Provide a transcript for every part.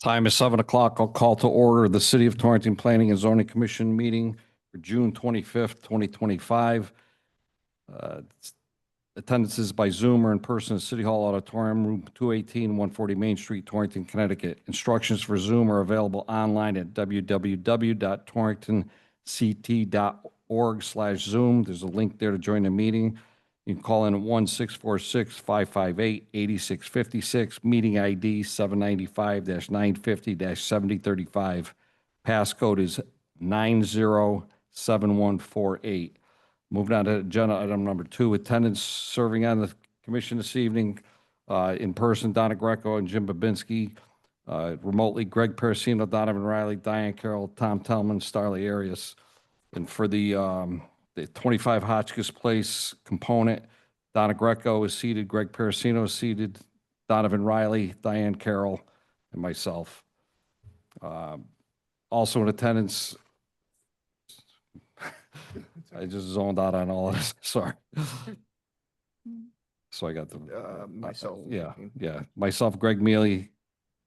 Time is 7 o'clock. I'll call to order the City of Torrington Planning and Zoning Commission meeting for June 25th, 2025. Attendances by Zoom or in person at City Hall Auditorium, room 218, 140 Main Street, Torrington, Connecticut. Instructions for Zoom are available online at www.torringtonct.org/Zoom. There's a link there to join the meeting. You can call in at 1-646-558-8656, meeting ID 795-950-7035. Passcode is 907148. Moving on to agenda item number 2, attendance serving on the commission this evening. In person, Donna Greco and Jim Babinski. Remotely, Greg Parasino, Donovan Riley, Diane Carroll, Tom Tellman, Starley Arias. And for the 25 Hotchkiss Place component, Donna Greco is seated, Greg Parasino is seated, Donovan Riley, Diane Carroll, and myself. Also in attendance, I just zoned out on all of this, sorry. So I got the, myself. Yeah. Myself, Greg Mealy,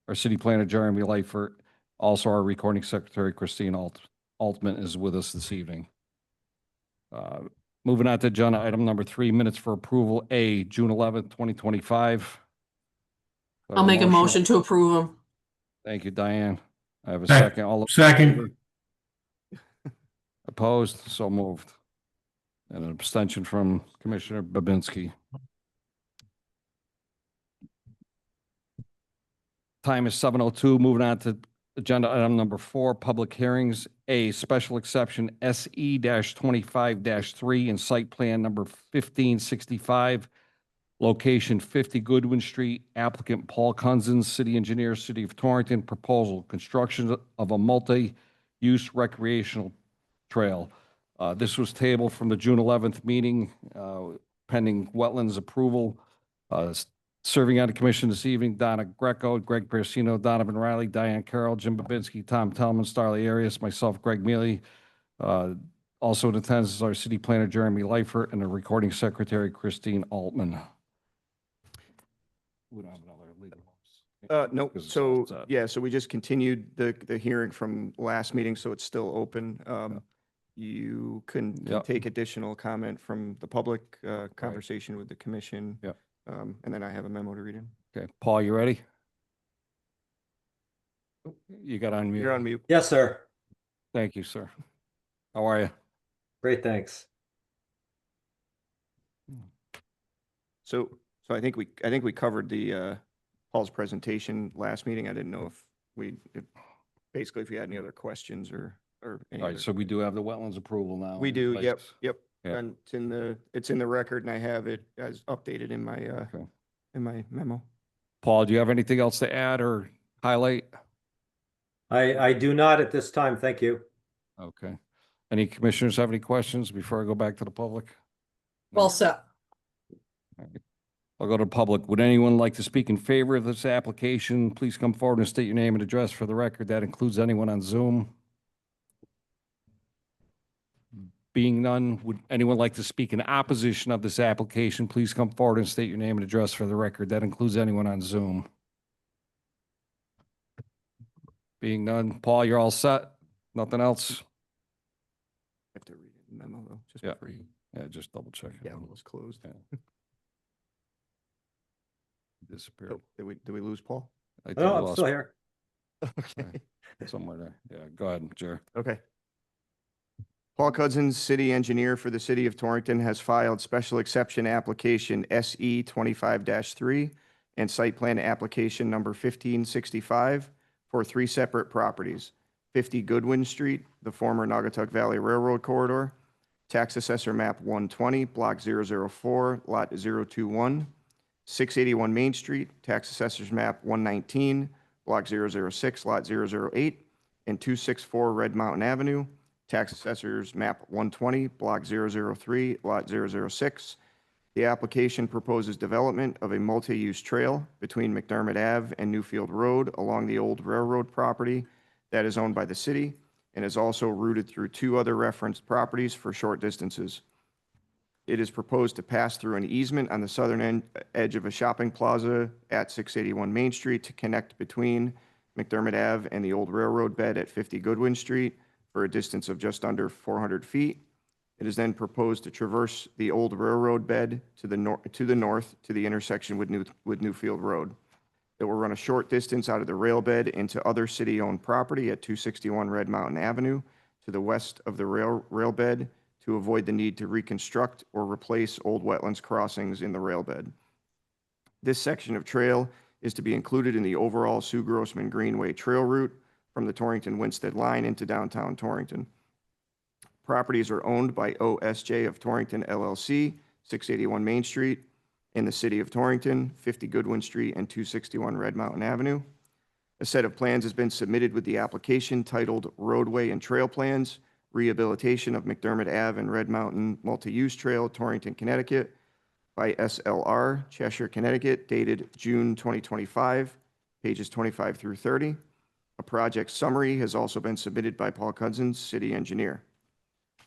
our city planner, Jeremy Lightfoot, also our recording secretary, Christine Altman is with us this evening. Moving on to agenda item number 3, minutes for approval. A, June 11th, 2025. I'll make a motion to approve them. Thank you, Diane. I have a second. All those in Second. favor? Opposed? So moved. And an abstention from Commissioner Babinski. Time is 7:02. Moving on to agenda item number 4, public hearings. A, special exception SE-25-3 and site plan number 1565, location 50 Goodwin Street, applicant Paul Cousins, city engineer, City of Torrington. Proposal, construction of a multi-use recreational trail. This was tabled from the June 11th meeting, pending wetlands approval. Serving on the commission this evening, Donna Greco, Greg Parasino, Donovan Riley, Diane Carroll, Jim Babinski, Tom Tellman, Starley Arias, myself, Greg Mealy. Also in attendance is our city planner, Jeremy Lightfoot, and the recording secretary, Christine Altman. We don't have another legal. Nope. So, yeah, so we just continued the hearing from last meeting, so it's still open. You can take additional comment from the public, conversation with the commission. Yep. And then I have a memo to read in. Okay, Paul, you ready? You got on mute. You're on mute. Yes, sir. Thank you, sir. How are you? Great, thanks. So I think we covered the Paul's presentation last meeting. I didn't know if basically if you had any other questions or any All right, other. so we do have the wetlands approval now. We in do. place. Yep. Yeah. And it's in the record, and I have it as updated in my in my memo. Paul, do you have anything else to add or highlight? I do not at this time. Thank you. Okay. Any commissioners have any questions before I go back to the public? Well set. I'll go to public. Would anyone like to speak in favor of this application? Please come forward and state your name and address for the record. That includes anyone on Zoom. Being none, would anyone like to speak in opposition of this application? Please come forward and state your name and address for the record. That includes anyone on Zoom. Being none, Paul, you're all set? Nothing else? I have to read the memo though. Just Yeah. before you. Yeah, just double check. Yeah, it was closed. Yeah. Disappeared. Oh, did we lose Paul? I think No, I I'm lost still here. Okay. somewhere there. Yeah, go ahead, Jer. Okay. Paul Cousins, city engineer for the city of Torrington, has filed special exception application SE 25-3 and site plan application number 1565 for 3 separate properties: 50 Goodwin Street, the former Naugatuck Valley Railroad corridor, tax assessor map 120, block 004, lot 021, 681 Main Street, tax assessors map 119, block 006, lot 008, and 264 Red Mountain Avenue, tax assessors map 120, block 003, lot 006. The application proposes development of a multi-use trail between McDermott Ave and Newfield Road along the old railroad property that is owned by the city and is also routed through 2 other referenced properties for short distances. It is proposed to pass through an easement on the southern edge of a shopping plaza at 681 Main Street to connect between McDermott Ave, and the old railroad bed at 50 Goodwin Street for a distance of just under 400 feet. It is then proposed to traverse the old railroad bed to the north to the intersection with Newfield Road. It will run a short distance out of the rail bed into other city-owned property at 261 Red Mountain Avenue to the west of the rail bed to avoid the need to reconstruct or replace old wetlands crossings in the rail bed. This section of trail is to be included in the overall Sue Grossman Greenway trail route from the Torrington-Winstead line into downtown Torrington. Properties are owned by OSJ of Torrington LLC, 681 Main Street, in the city of Torrington, 50 Goodwin Street, and 261 Red Mountain Avenue. A set of plans has been submitted with the application titled Roadway and Trail Plans, Rehabilitation of McDermott Ave and Red Mountain Multi-Use Trail, Torrington, Connecticut, by SLR, Cheshire, Connecticut, dated June 2025, pages 25 through 30. A project summary has also been submitted by Paul Cousins, city engineer.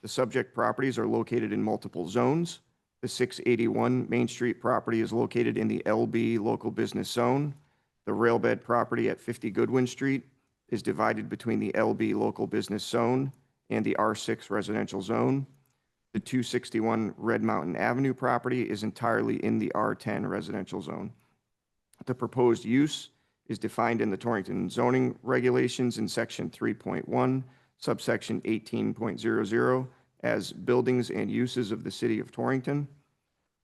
The subject properties are located in multiple zones. The 681 Main Street property is located in the LB Local Business Zone. The railbed property at 50 Goodwin Street is divided between the LB Local Business Zone and the R6 Residential Zone. The 261 Red Mountain Avenue property is entirely in the R10 Residential Zone. The proposed use is defined in the Torrington zoning regulations in section 3.1, subsection 18.00, as buildings and uses of the city of Torrington.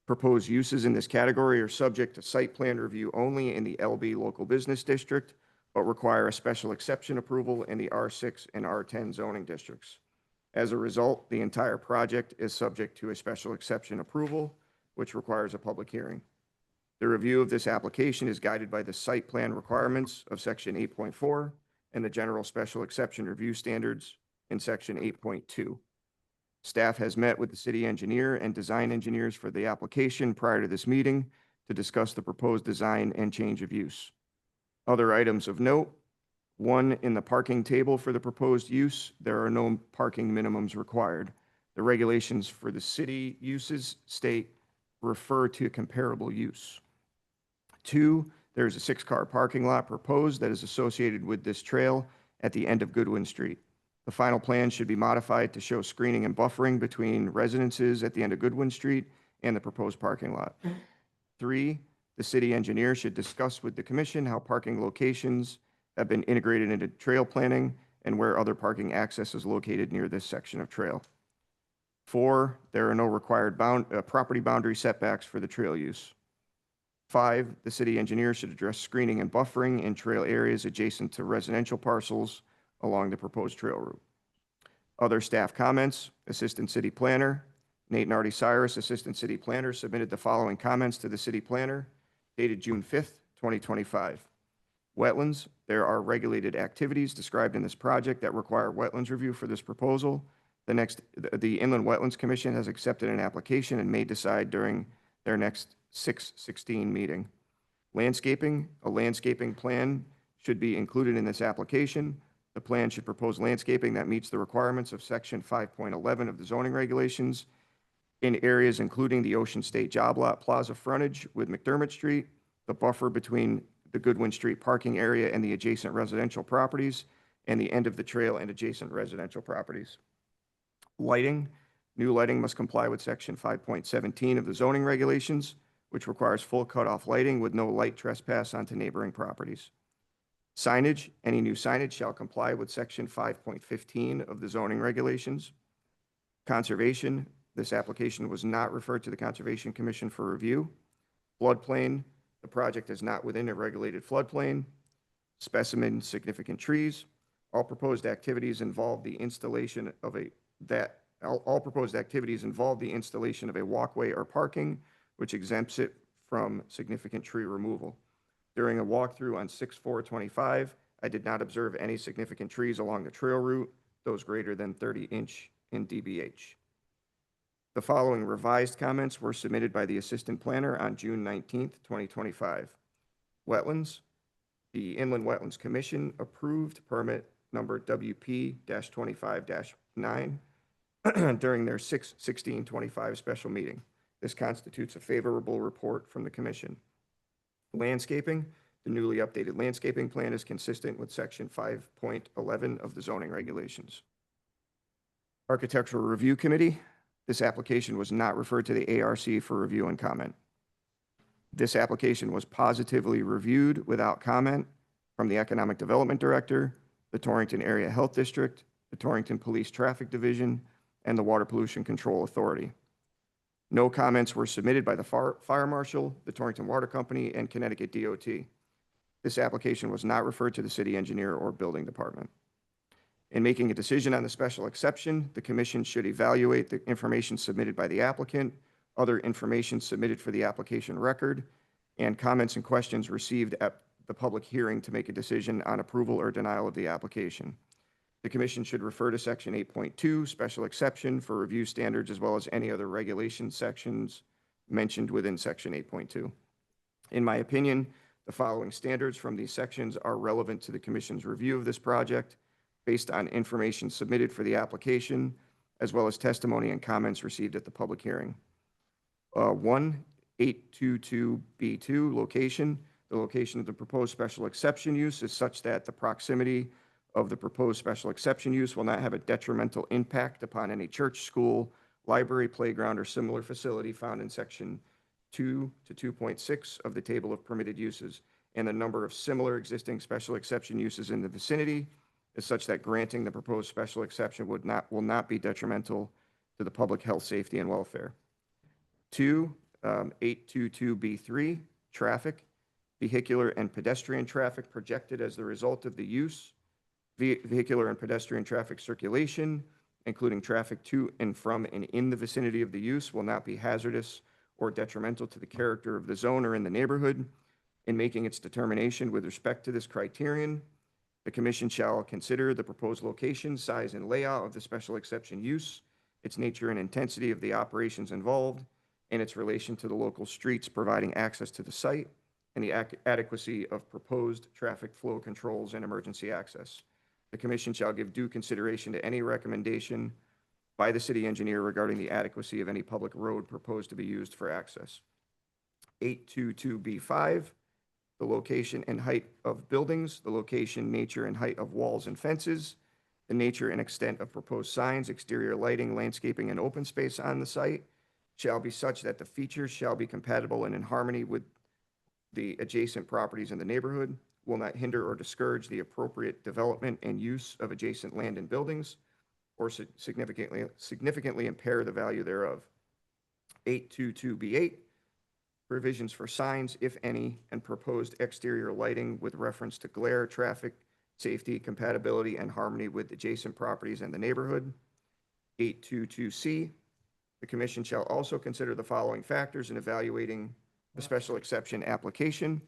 Proposed uses in this category are subject to site plan review only in the LB Local Business District, but require a special exception approval in the R6 and R10 zoning districts. As a result, the entire project is subject to a special exception approval, which requires a public hearing. The review of this application is guided by the site plan requirements of section 8.4 and the general special exception review standards in section 8.2. Staff has met with the city engineer and design engineers for the application prior to this meeting to discuss the proposed design and change of use. Other items of note: one, in the parking table for the proposed use, there are no parking minimums required. The regulations for the city uses state refer to comparable use. Two, there is a 6-car parking lot proposed that is associated with this trail at the end of Goodwin Street. The final plan should be modified to show screening and buffering between residences at the end of Goodwin Street and the proposed parking lot. Three, the city engineer should discuss with the commission how parking locations have been integrated into trail planning and where other parking access is located near this section of trail. Four, there are no required property boundary setbacks for the trail use. Five, the city engineer should address screening and buffering in trail areas adjacent to residential parcels along the proposed trail route. Other staff comments: Assistant City Planner Nate Nardi Cyrus, Assistant City Planner, submitted the following comments to the city planner dated June 5th, 2025. Wetlands: there are regulated activities described in this project that require wetlands review for this proposal. The Inland Wetlands Commission has accepted an application and may decide during their next 6/16 meeting. Landscaping: a landscaping plan should be included in this application. The plan should propose landscaping that meets the requirements of section 5.11 of the zoning regulations in areas including the Ocean State Job Lot Plaza frontage with McDermott Street, the buffer between the Goodwin Street parking area and the adjacent residential properties, and the end of the trail and adjacent residential properties. Lighting: new lighting must comply with section 5.17 of the zoning regulations, which requires full cutoff lighting with no light trespass onto neighboring properties. Signage: any new signage shall comply with section 5.15 of the zoning regulations. Conservation: this application was not referred to the Conservation Commission for review. Floodplain: the project is not within a regulated floodplain. Specimen significant trees: all proposed activities involve the installation of a walkway or parking, which exempts it from significant tree removal. During a walkthrough on 6/4/25, I did not observe any significant trees along the trail route, those greater than 30-inch in DBH. The following revised comments were submitted by the Assistant Planner on June 19th, 2025. Wetlands: the Inland Wetlands Commission approved permit number WP-25-9 during their 6/16/25 special meeting. This constitutes a favorable report from the commission. Landscaping: The newly updated landscaping plan is consistent with Section 5.11 of the zoning regulations. Architectural Review Committee, this application was not referred to the ARC for review and comment. This application was positively reviewed without comment from the Economic Development Director, the Torrington Area Health District, the Torrington Police Traffic Division, and the Water Pollution Control Authority. No comments were submitted by the Fire Marshal, the Torrington Water Company, and Connecticut DOT. This application was not referred to the city engineer or building department. In making a decision on the special exception, the commission should evaluate the information submitted by the applicant, other information submitted for the application record, and comments and questions received at the public hearing to make a decision on approval or denial of the application. The commission should refer to Section 8.2, special exception for review standards, as well as any other regulation sections mentioned within Section 8.2. In my opinion, the following standards from these sections are relevant to the commission's review of this project based on information submitted for the application, as well as testimony and comments received at the public hearing. 822B2, location. The location of the proposed special exception use is such that the proximity of the proposed special exception use will not have a detrimental impact upon any church, school, library, playground, or similar facility found in Section 2 to 2.6 of the Table of Permitted Uses, and the number of similar existing special exception uses in the vicinity is such that granting the proposed special exception will not be detrimental to the public health, safety, and welfare. 822B3, traffic. Vehicular and pedestrian traffic projected as the result of the use. Vehicular and pedestrian traffic circulation, including traffic to and from and in the vicinity of the use, will not be hazardous or detrimental to the character of the zone or in the neighborhood. In making its determination with respect to this criterion, the commission shall consider the proposed location, size, and layout of the special exception use, its nature and intensity of the operations involved, and its relation to the local streets providing access to the site, and the adequacy of proposed traffic flow controls and emergency access. The commission shall give due consideration to any recommendation by the city engineer regarding the adequacy of any public road proposed to be used for access. 822B5, the location and height of buildings, the location, nature, and height of walls and fences, the nature and extent of proposed signs, exterior lighting, landscaping, and open space on the site shall be such that the features shall be compatible and in harmony with the adjacent properties in the neighborhood, will not hinder or discourage the appropriate development and use of adjacent land and buildings, or significantly impair the value thereof. 822B8, provisions for signs, if any, and proposed exterior lighting with reference to glare, traffic, safety, compatibility, and harmony with adjacent properties in the neighborhood. 822C, the commission shall also consider the following factors in evaluating the special exception application.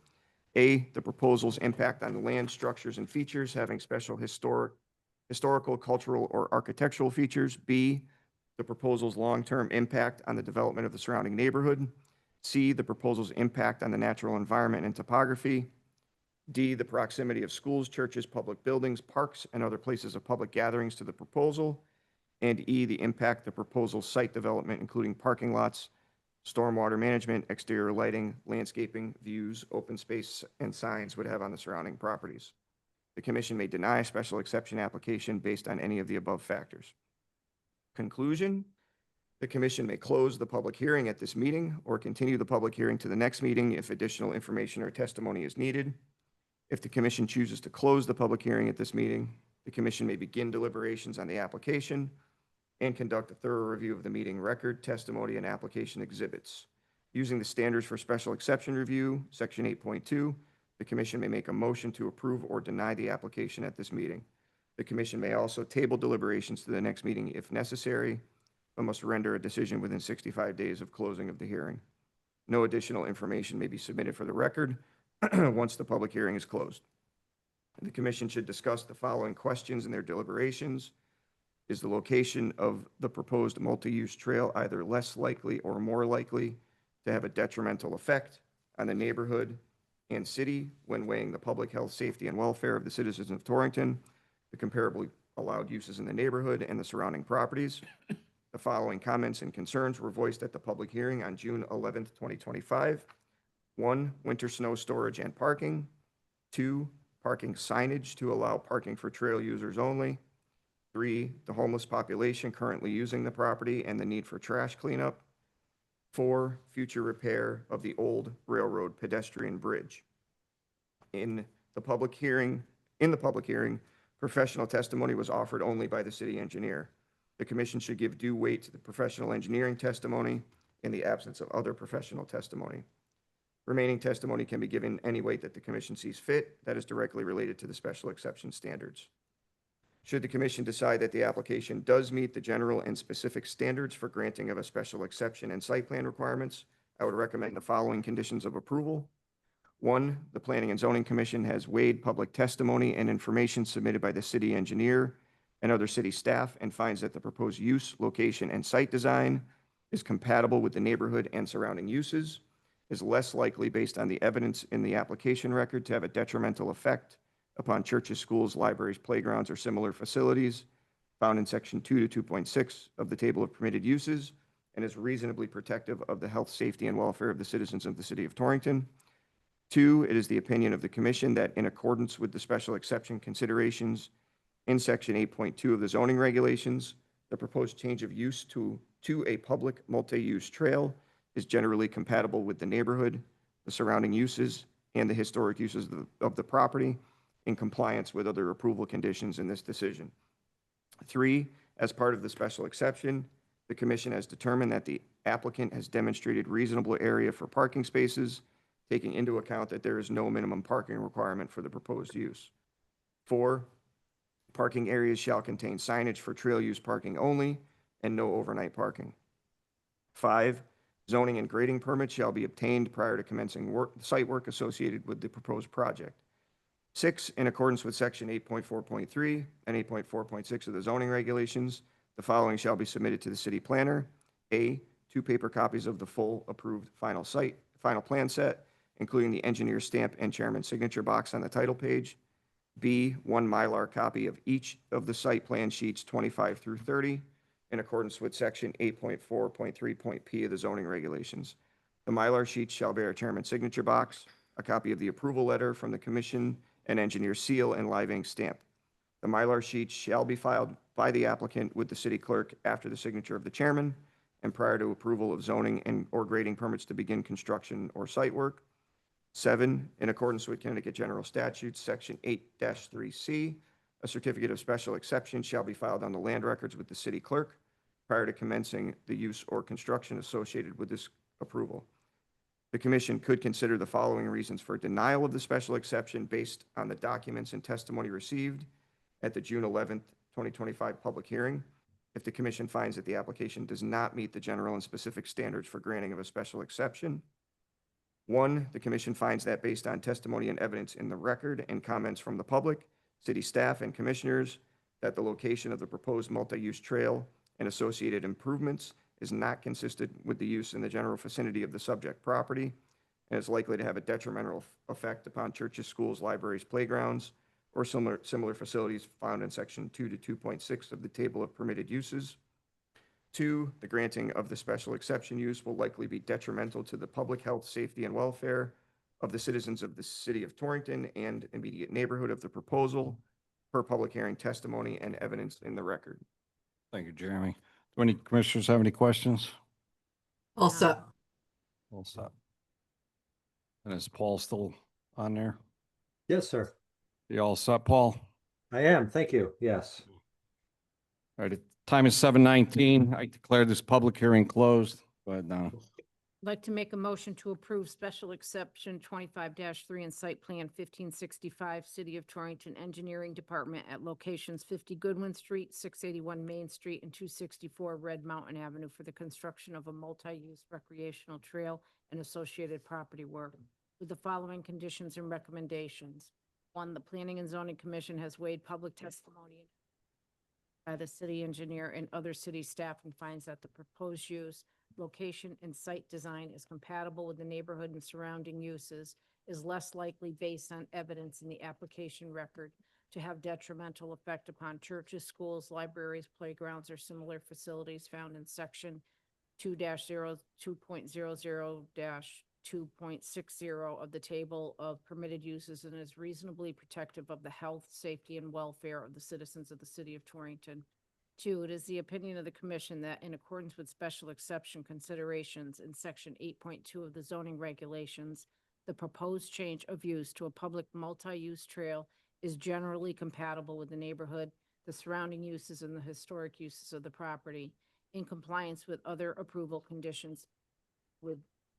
A, the proposal's impact on the land, structures, and features having special historical, cultural, or architectural features. B, the proposal's long-term impact on the development of the surrounding neighborhood. C, the proposal's impact on the natural environment and topography. D, the proximity of schools, churches, public buildings, parks, and other places of public gatherings to the proposal. And E, the impact the proposal's site development, including parking lots, stormwater management, exterior lighting, landscaping, views, open space, and signs would have on the surrounding properties. The commission may deny a special exception application based on any of the above factors. Conclusion, the commission may close the public hearing at this meeting or continue the public hearing to the next meeting if additional information or testimony is needed. If the commission chooses to close the public hearing at this meeting, the commission may begin deliberations on the application and conduct a thorough review of the meeting record, testimony, and application exhibits. Using the standards for special exception review, Section 8.2, the commission may make a motion to approve or deny the application at this meeting. The commission may also table deliberations to the next meeting if necessary, but must render a decision within 65 days of closing of the hearing. No additional information may be submitted for the record once the public hearing is closed. The commission should discuss the following questions in their deliberations. Is the location of the proposed multi-use trail either less likely or more likely to have a detrimental effect on the neighborhood and city when weighing the public health, safety, and welfare of the citizens of Torrington, the comparably allowed uses in the neighborhood, and the surrounding properties? The following comments and concerns were voiced at the public hearing on June 11th, 2025. 1, winter snow storage and parking. 2, parking signage to allow parking for trail users only. 3, the homeless population currently using the property and the need for trash cleanup. 4, future repair of the old railroad pedestrian bridge. In the public hearing, professional testimony was offered only by the city engineer. The commission should give due weight to the professional engineering testimony in the absence of other professional testimony. Remaining testimony can be given any weight that the commission sees fit that is directly related to the special exception standards. Should the commission decide that the application does meet the general and specific standards for granting of a special exception and site plan requirements, I would recommend the following conditions of approval. 1, the Planning and Zoning Commission has weighed public testimony and information submitted by the city engineer and other city staff and finds that the proposed use, location, and site design is compatible with the neighborhood and surrounding uses, is less likely based on the evidence in the application record to have a detrimental effect upon churches, schools, libraries, playgrounds, or similar facilities found in section 2 to 2.6 of the table of permitted uses, and is reasonably protective of the health, safety, and welfare of the citizens of the city of Torrington. 2, it is the opinion of the commission that in accordance with the special exception considerations in section 8.2 of the zoning regulations, the proposed change of use to a public multi-use trail is generally compatible with the neighborhood, the surrounding uses, and the historic uses of the property in compliance with other approval conditions in this decision. 3, as part of the special exception, the commission has determined that the applicant has demonstrated reasonable area for parking spaces, taking into account that there is no minimum parking requirement for the proposed use. 4, parking areas shall contain signage for trail use parking only and no overnight parking. 5, zoning and grading permits shall be obtained prior to commencing site work associated with the proposed project. 6, in accordance with section 8.4.3 and 8.4.6 of the zoning regulations, the following shall be submitted to the city planner. A, 2 paper copies of the full approved final plan set, including the engineer's stamp and chairman's signature box on the title page. B, 1 Mylar copy of each of the site plan sheets 25 through 30, in accordance with section 8.4.3.p of the zoning regulations. The Mylar sheets shall bear a chairman's signature box, a copy of the approval letter from the commission, an engineer's seal, and live ink stamp. The Mylar sheets shall be filed by the applicant with the city clerk after the signature of the chairman and prior to approval of zoning and or grading permits to begin construction or site work. 7, in accordance with Connecticut General Statutes, section 8-3C, a certificate of special exception shall be filed on the land records with the city clerk prior to commencing the use or construction associated with this approval. The commission could consider the following reasons for denial of the special exception based on the documents and testimony received at the June 11th, 2025 public hearing. If the commission finds that the application does not meet the general and specific standards for granting of a special exception. 1, the commission finds that based on testimony and evidence in the record and comments from the public, city staff, and commissioners, that the location of the proposed multi-use trail and associated improvements is not consistent with the use in the general vicinity of the subject property and is likely to have a detrimental effect upon churches, schools, libraries, playgrounds, or similar facilities found in section 2 to 2.6 of the table of permitted uses. 2, the granting of the special exception use will likely be detrimental to the public health, safety, and welfare of the citizens of the city of Torrington and immediate neighborhood of the proposal per public hearing testimony and evidence in the record. Thank you, Jeremy. Do any commissioners have any questions? All set. All set. And is Paul still on there? Yes, sir. You all set, Paul? I am. Thank you. Yes. All right, time is 7:19. I declare this public hearing closed, but I'd like to make a motion to approve special exception 25-3 and site plan 1565, City of Torrington Engineering Department at locations 50 Goodwin Street, 681 Main Street, and 264 Red Mountain Avenue for the construction of a multi-use recreational trail and associated property work with the following conditions and recommendations. 1, the Planning and Zoning Commission has weighed public testimony by the city engineer and other city staff and finds that the proposed use, location, and site design is compatible with the neighborhood and surrounding uses, is less likely based on evidence in the application record to have detrimental effect upon churches, schools, libraries, playgrounds, or similar facilities found in section 2-2.00-2 2.60 of the table of permitted uses and is reasonably protective of the health, safety, and welfare of the citizens of the city of Torrington. 2, it is the opinion of the commission that in accordance with special exception considerations in section 8.2 of the zoning regulations, the proposed change of use to a public multi-use trail is generally compatible with the neighborhood, the surrounding uses, and the historic uses of the property in compliance with other approval conditions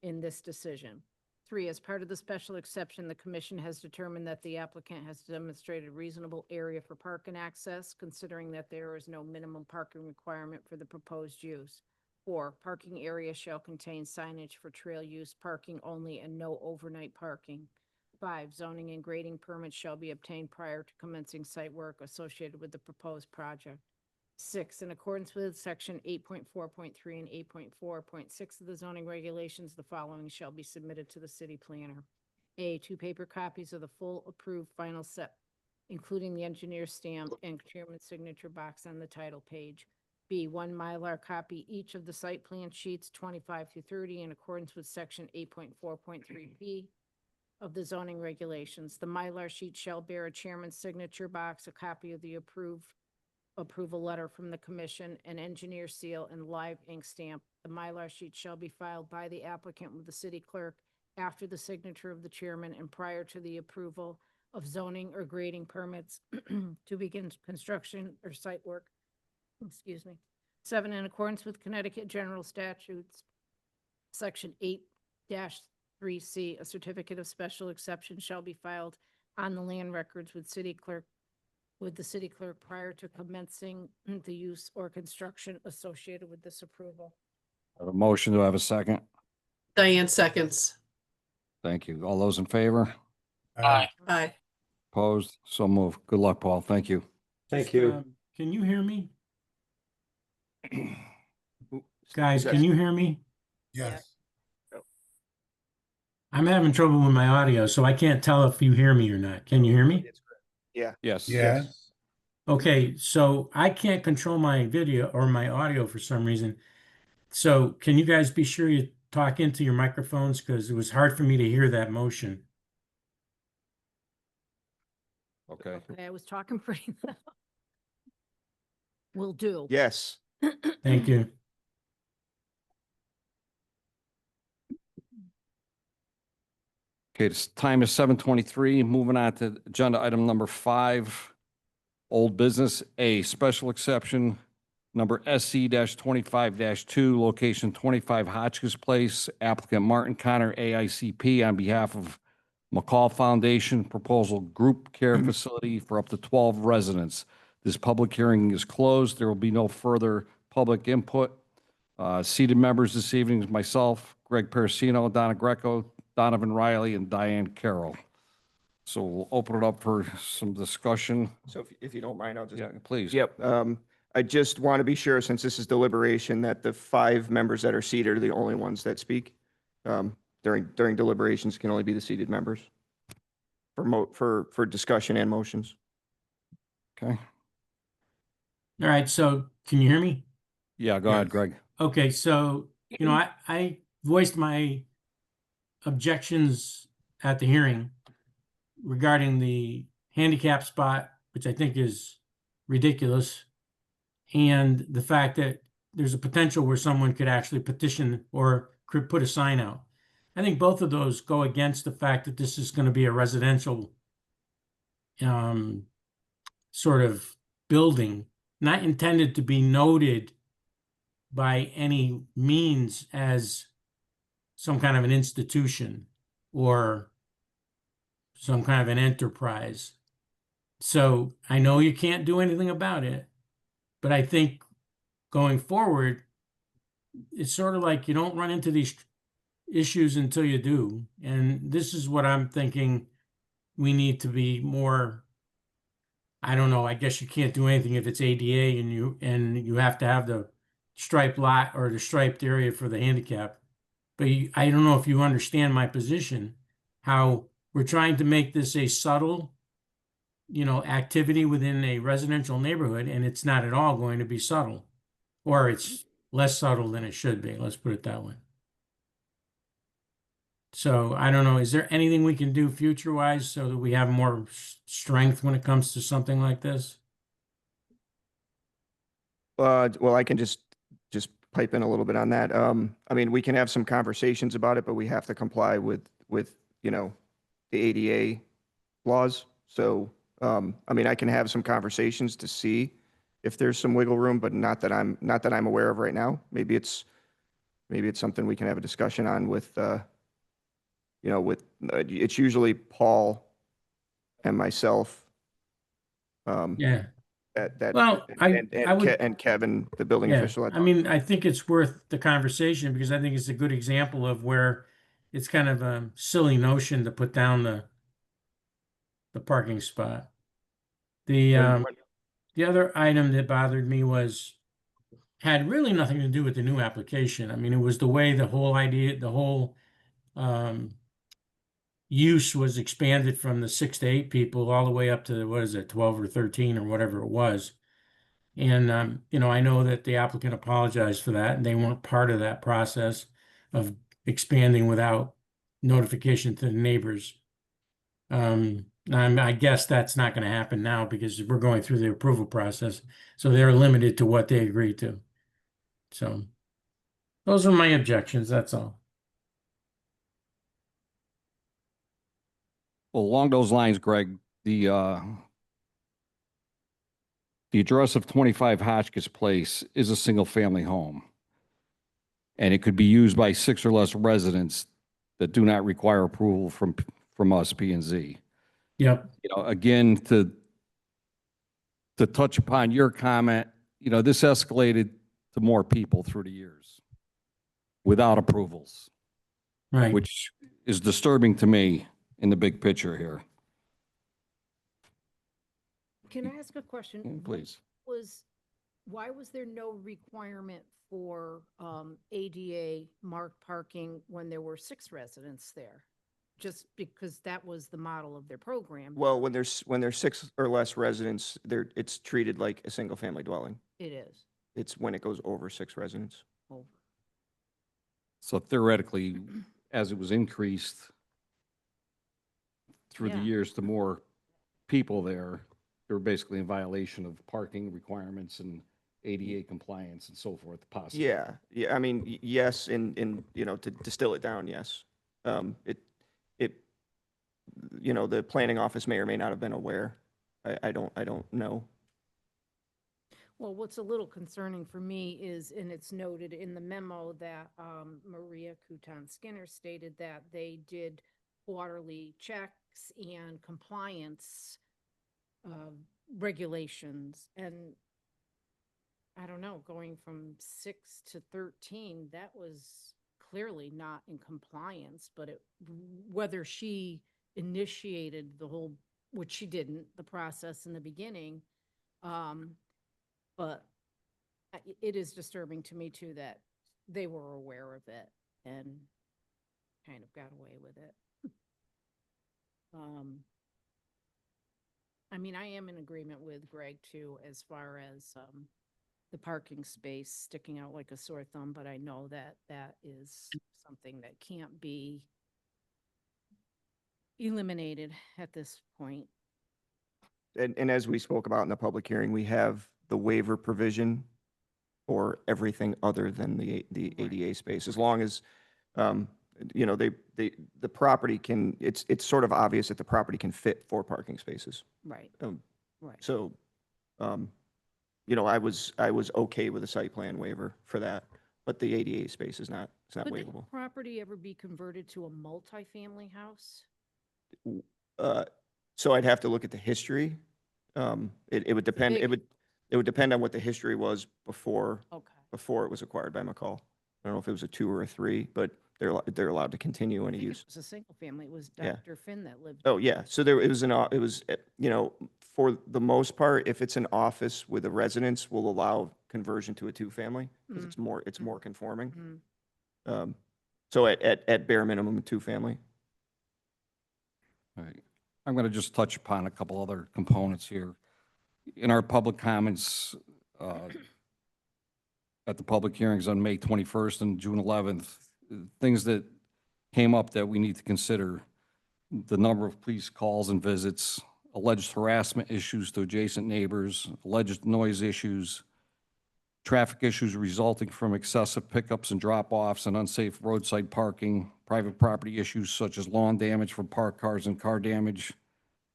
in this decision. 3, as part of the special exception, the commission has determined that the applicant has demonstrated reasonable area for park and access, considering that there is no minimum parking requirement for the proposed use. 4, parking area shall contain signage for trail use parking only and no overnight parking. 5, zoning and grading permits shall be obtained prior to commencing site work associated with the proposed project. 6, in accordance with section 8.4.3 and 8.4.6 of the zoning regulations, the following shall be submitted to the city planner. A, 2 paper copies of the full approved final set, including the engineer's stamp and chairman's signature box on the title page. B, 1 Mylar copy each of the site plan sheets 25 through 30 in accordance with section 8.4.3B of the zoning regulations. The Mylar sheet shall bear a chairman's signature box, a copy of the approval letter from the commission, an engineer seal, and live ink stamp. The Mylar sheet shall be filed by the applicant with the city clerk after the signature of the chairman and prior to the approval of zoning or grading permits to begin construction or site work. Excuse me. 7, in accordance with Connecticut General Statutes, Section 8-3C, a certificate of special exception shall be filed on the land records with the city clerk prior to commencing the use or construction associated with this approval. I have a motion. Do I have a second? Diane seconds. Thank you. All those in favor? Aye. Aye. Opposed? So moved. Good luck, Paul. Thank you. Thank you. Can you hear me? Who Guys, says- can you hear me? Yes. I'm having trouble with my audio, so I can't tell if you hear me or not. Can you hear me? Yes. Yes. Okay, so I can't control my video or my audio for some reason. So can you guys be sure you talk into your microphones, because it was hard for me to hear that motion. Okay. Okay, I was talking pretty loud. Will do. Yes. Thank you. Okay, it's time is 7:23. Moving on to agenda item number 5, old business. A, special exception number SC-25-2, location 25 Hotchkiss Place, applicant Martin Connor, AICP, on behalf of McCall Foundation, proposal group care facility for up to 12 residents. This public hearing is closed. There will be no further public input. Seated members this evening is myself, Greg Persino, Donna Greco, Donovan Riley, and Diane Carroll. So we'll open it up for some discussion. So if you don't mind, I'll just. Yeah, please. Yep. I just want to be sure, since this is deliberation, that the 5 members that are seated are the only ones that speak. During deliberations can only be the seated members for discussion and motions. Okay. All right, so can you hear me? Yeah, go ahead, Greg. Okay, so, I voiced my objections at the hearing regarding the handicap spot, which I think is ridiculous, and the fact that there's a potential where someone could actually petition or could put a sign out. I think both of those go against the fact that this is going to be a residential sort of building, not intended to be noted by any means as some kind of an institution or some kind of an enterprise. So I know you can't do anything about it, but I think going forward, it's sort of like you don't run into these issues until you do. And this is what I'm thinking we need to be more, I don't know, I guess you can't do anything if it's ADA and you have to have the striped lot or the striped area for the handicap. But I don't know if you understand my position, how we're trying to make this a subtle, activity within a residential neighborhood, and it's not at all going to be subtle, or it's less subtle than it should be. Let's put it that way. So I don't know, is there anything we can do future-wise so that we have more strength when it comes to something like this? Well, I can just pipe in a little bit on that. I mean, we can have some conversations about it, but we have to comply with, you know, the ADA laws. So, I mean, I can have some conversations to see if there's some wiggle room, but not that I'm aware of right now. Maybe it's something we can have a discussion on with, you know, it's usually Paul and myself. Yeah, That well, I would. and Kevin, the building Yeah, official. I mean, I think it's worth the conversation because I think it's a good example of where it's kind of a silly notion to put down the parking spot. The And the other item that bothered me had really nothing to do with the new application. I mean, it was the way the whole idea, the whole um use was expanded from the 6 to 8 people all the way up to, what is it, 12 or 13 or whatever it was. And, you know, I know that the applicant apologized for that and they weren't part of that process of expanding without notification to the neighbors. I guess that's not going to happen now because we're going through the approval process. So they're limited to what they agreed to. So those are my objections. That's all. Well, along those lines, Greg, the address of 25 Hotchkiss Place is a single-family home. And it could be used by 6 or less residents that do not require approval from us, P and Z. Yep. You know, again, to touch upon your comment, you know, this escalated to more people through the years without approvals, Right. which is disturbing to me in the big picture here. Can I ask a question? What Please. Why was there no requirement for ADA marked parking when there were 6 residents there? Just because that was the model of their program. well, when there's 6 or less residents, it's treated like a single family dwelling. It is. It's when it goes over 6 residents. Over. So theoretically, as it was increased through the Yeah. years to more people there, they were basically in violation of parking requirements and ADA compliance and so forth, possibly. Yeah, yeah. I mean, yes, you know, to distill it down, yes. It, you know, the planning office may or may not have been aware. I don't know. Well, what's a little concerning for me is, and it's noted in the memo that Maria Couton Skinner stated that they did quarterly checks and compliance regulations. And I don't know, going from 6 to 13, that was clearly not in compliance, but whether she initiated the whole, which she didn't, the process in the beginning, but it is disturbing to me too that they were aware of it and kind of got away with it. I mean, I am in agreement with Greg too, as far as the parking space sticking out like a sore thumb, but I know that that is something that can't be eliminated at this point. And as we spoke about in the public hearing, we have the waiver provision for everything other than the ADA space, as long as, you know, the property can, it's sort of obvious that the property can fit 4 parking spaces. Right, right. So, you know, I was okay with a site plan waiver for that, but the ADA space is not, it's not Could waivable. the property ever be converted to a multifamily house? So I'd have to look at the history. It would depend, big. it would depend on what the history was before Okay. it was acquired by McCall. I don't know if it was a 2 or a 3, but they're allowed to continue I any think use. it was a single family. It was Yeah. Dr. Finn that lived. Oh, yeah. So there, it was you know, for the most part, if it's an office with a residence, we'll allow conversion to a 2-family because it's more conforming. Mhm. So at bare minimum, a 2-family. All right. I'm going to just touch upon a couple other components here. In our public comments at the public hearings on May 21st and June 11th, things that came up that we need to consider the number of police calls and visits, alleged harassment issues to adjacent neighbors, alleged noise issues, traffic issues resulting from excessive pickups and drop-offs and unsafe roadside parking, private property issues such as lawn damage from parked cars and car damage,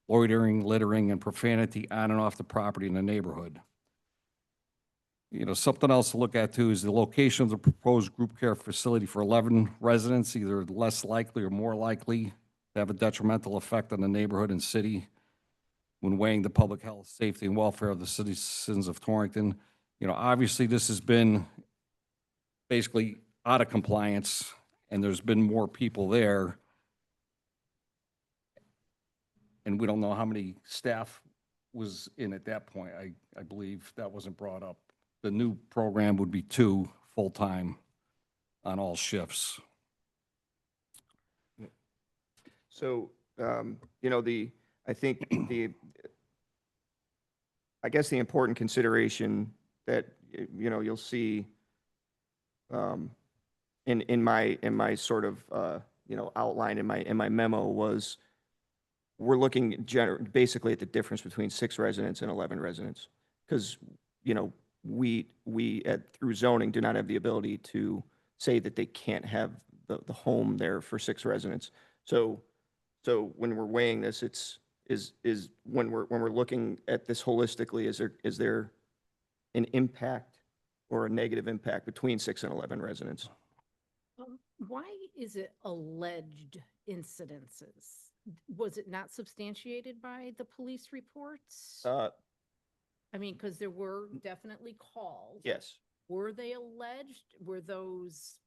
loitering, littering, and profanity on and off the property in the neighborhood. You know, something else to look at too is the location of the proposed group care facility for 11 residents, either less likely or more likely to have a detrimental effect on the neighborhood and city when weighing the public health, safety, and welfare of the citizens of Torrington. You know, obviously, this has been basically out of compliance, and there's been more people there. And we don't know how many staff was in at that point. I believe that wasn't brought up. The new program would be 2 full-time on all shifts. So, you know, I guess the important consideration that, you know, you'll see in my sort of, you know, outline in my memo was we're looking basically at the difference between 6 residents and 11 residents. Because, you know, we through zoning do not have the ability to say that they can't have the home there for 6 residents. So when we're weighing this, is when we're looking at this holistically, is there an impact or a negative impact between 6 and 11 residents? Why is it alleged incidences? Was it not substantiated by the police reports? I mean, because there were definitely calls. Yes. Were they alleged? Were those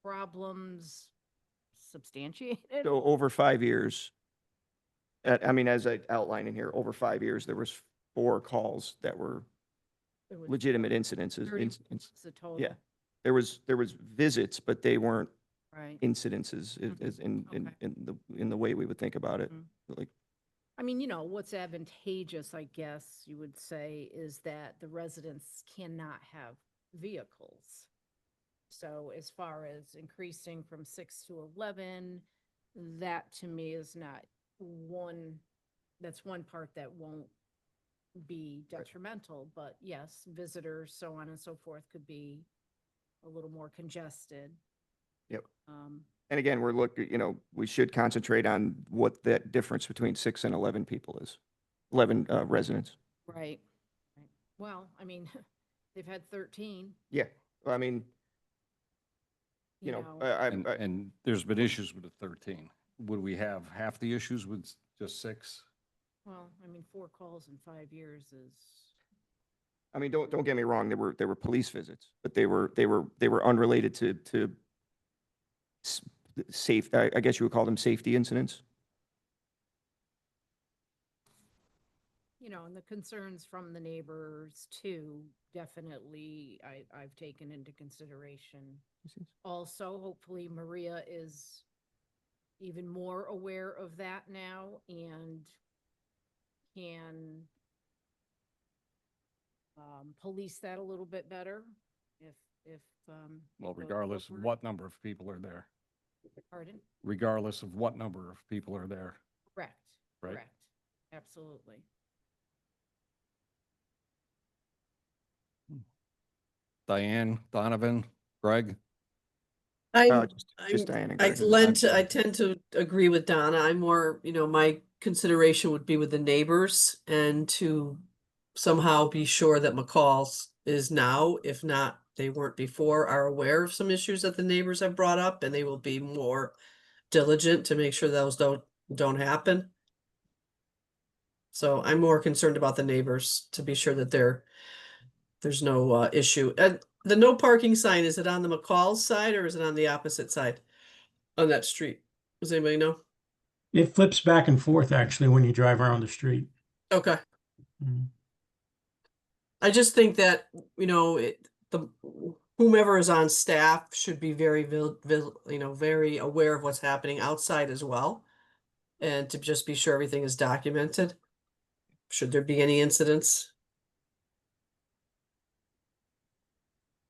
problems substantiated? So over 5 years, I mean, as I outlined in here, over 5 years, there was 4 calls that were There was legitimate incidences. 30 was the total. Yeah. There was visits, but they weren't Right. incidences in the way we would think about it. Mhm. Like, I mean, you know, what's advantageous, I guess you would say, is that the residents cannot have vehicles. So as far as increasing from 6 to 11, that to me is not that's one part that won't be detrimental, but yes, visitors, so on and so forth, could be a little more congested. Yep. Um, and again, you know, we should concentrate on what that difference between 6 and 11 people is. 11 residents. Right. Right. Well, I mean, they've had 13, Yeah. I mean, you know, And there's been issues with the 13. Would we have half the issues with just 6? well, I mean, 4 calls in 5 years is, I mean, don't get me wrong. There were police visits, but they were unrelated to safe. I guess you would call them safety incidents. you know, and the concerns from the neighbors too, definitely I've taken into consideration. Also, hopefully Maria is even more aware of that now and can police that a little bit better if. Well, it goes regardless of forward. what number of people are there. Pardon? Regardless of what number of people are there. Correct, Right. correct, absolutely. Diane, Donovan, Greg? I'm, Just Diana. I Greg. I tend to agree with Donna. I'm more, you know, my consideration would be with the neighbors and to somehow be sure that McCall's is now, if not, they weren't before, are aware of some issues that the neighbors have brought up and they will be more diligent to make sure those don't happen. So I'm more concerned about the neighbors to be sure that there's no issue. And the no parking sign, is it on the McCall's side or is it on the opposite side on that street? Does anybody know? It flips back and forth actually when you drive around the street. Okay. Mhm. I just think that, you know, whomever is on staff should be very, very aware of what's happening outside as well. And to just be sure everything is documented. Should there be any incidents?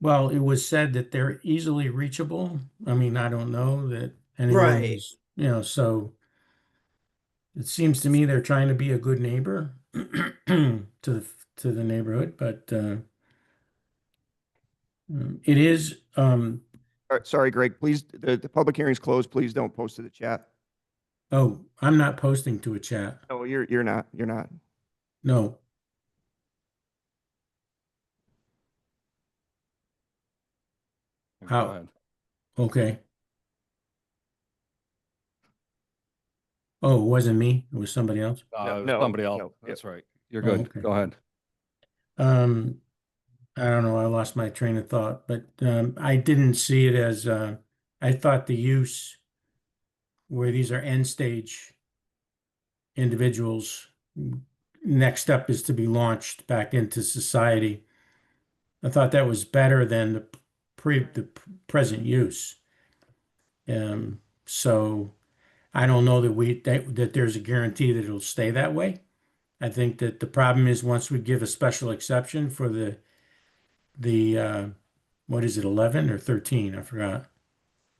Well, it was said that they're easily reachable. I mean, I don't know that anyone Right. who's, so it seems to me they're trying to be a good neighbor to the neighborhood, but it is Sorry, Greg, please, the public hearing's closed. Please don't post to the chat. oh, I'm not posting to a chat. No, you're not. You're not. No. Go How? ahead. Okay. Oh, it wasn't me. It was somebody else. No, Somebody else. no, That's right. You're Oh, good. okay. Go ahead. I don't know. I lost my train of thought, but I didn't see it as I thought the use where these are end stage individuals, next step is to be launched back into society. I thought that was better than the present use. So I don't know that there's a guarantee that it'll stay that way. I think that the problem is once we give a special exception for the what is it, 11 or 13? I forgot.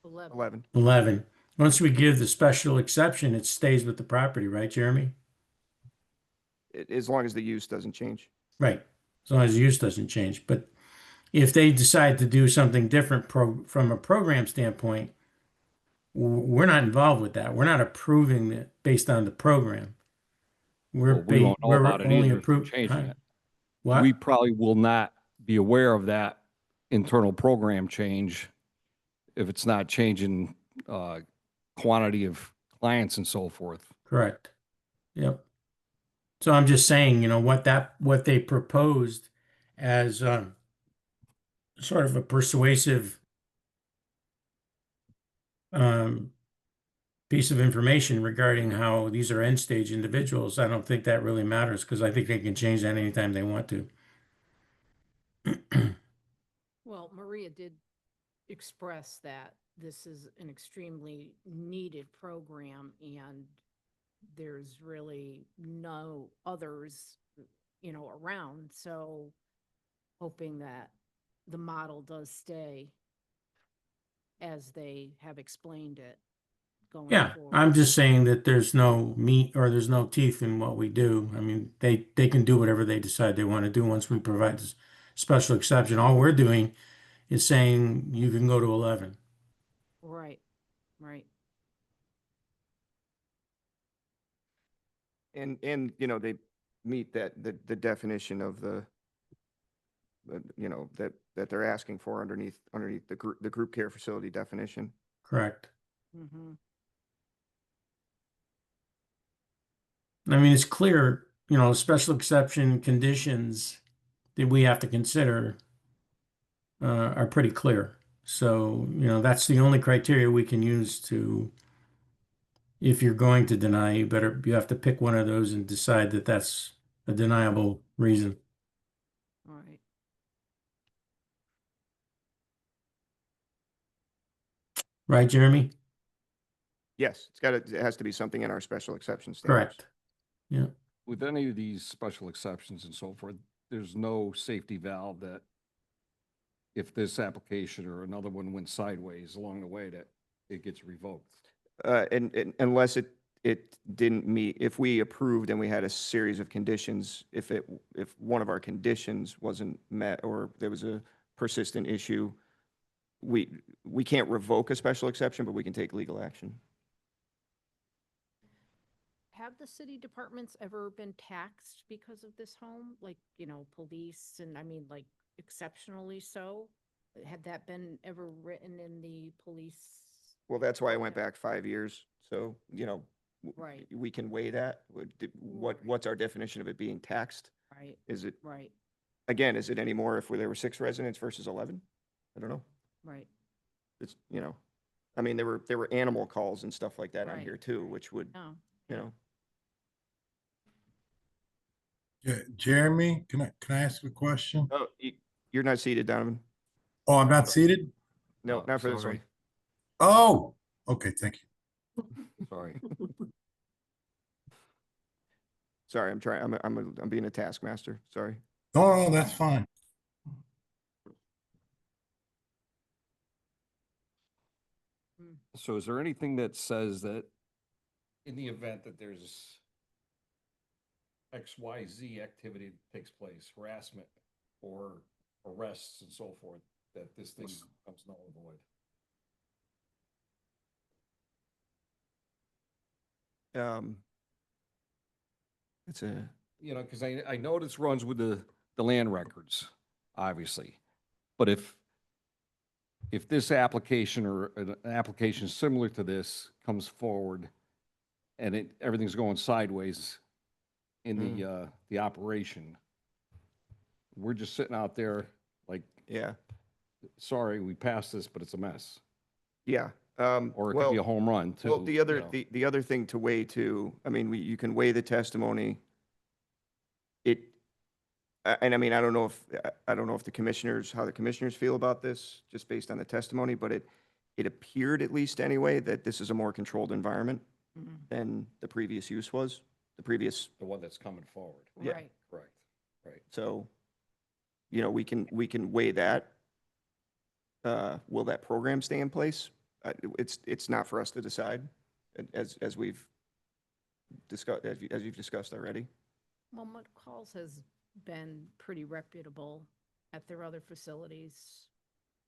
11. 11. Once we give the special exception, it stays with the property, right, Jeremy? As long as the use doesn't change. Right. As long as the use doesn't change. But if they decide to do something different from a program standpoint, we're not involved with that. We're not approving it based on the program. Well, we won't know we're about it only either if they're approving. changing it. What? We probably will not be aware of that internal program change if it's not changing quantity of clients and so forth. Correct. Yep. So I'm just saying, what they proposed as sort of a persuasive piece of information regarding how these are end stage individuals. I don't think that really matters because I think they can change that anytime they want to. Well, Maria did express that this is an extremely needed program and there's really no others, around. So hoping that the model does stay as they have explained it going Yeah, forward. I'm just saying that there's no meat or there's no teeth in what we do. I mean, they can do whatever they decide they want to do once we provide this special exception. All we're doing is saying you can go to 11. Right, right. And they meet the definition of that they're asking for underneath the group care facility definition. Correct. Mm-hmm. I mean, it's clear, special exception conditions that we have to consider are pretty clear. So, that's the only criteria we can use if you're going to deny, you have to pick one of those and decide that that's a deniable reason. All right. Right, Jeremy? Yes, it has to be something in our special exception standards. Correct. Yeah. With any of these special exceptions and so forth, there's no safety valve that if this application or another one went sideways along the way, that it gets revoked. And unless it didn't meet, if we approved and we had a series of conditions, if one of our conditions wasn't met or there was a persistent issue, we can't revoke a special exception, but we can take legal action. Have the city departments ever been taxed because of this home? Like, police and like exceptionally so? Had that been ever written in the police? Well, that's why I went back 5 years. So, Right. we can weigh that. What's our definition of it being taxed? Right, Is it, right, again, is it any more if there were 6 residents versus 11? I don't know. right. It's, I mean, there were animal calls and stuff like that on Right, here too, right. which would, No. Yeah, Jeremy, can I ask a question? Oh, you're not seated, Donovan? Oh, I'm not seated? No, Oh, not for this sorry. one. Oh, okay, thank you. Sorry. Sorry, I'm being a taskmaster. Sorry. No, that's fine. So is there anything that says that in the event that there's XYZ activity that takes place, harassment or arrests and so forth, that this thing becomes null and void? It's a, You know, because I know this runs with the land records, obviously. But if this application or an application similar to this comes forward and everything's going sideways in the operation, we're just sitting out there like, yeah, sorry, we passed this, but it's a mess. yeah. Or it could be a home run too. Well, the other, you know. the other thing to weigh too, I mean, you can weigh the testimony. And I mean, I don't know if the commissioners, how the commissioners feel about this, just based on the testimony, but it appeared at least anyway, that this is a more controlled environment Mhm. than the previous use was, the previous, The one that's coming forward. Yeah. Right. Correct, right. so, you know, we can weigh that. Will that program stay in place? It's not for us to decide, as we've discussed, as you've discussed already. Well, McCall's has been pretty reputable at their other facilities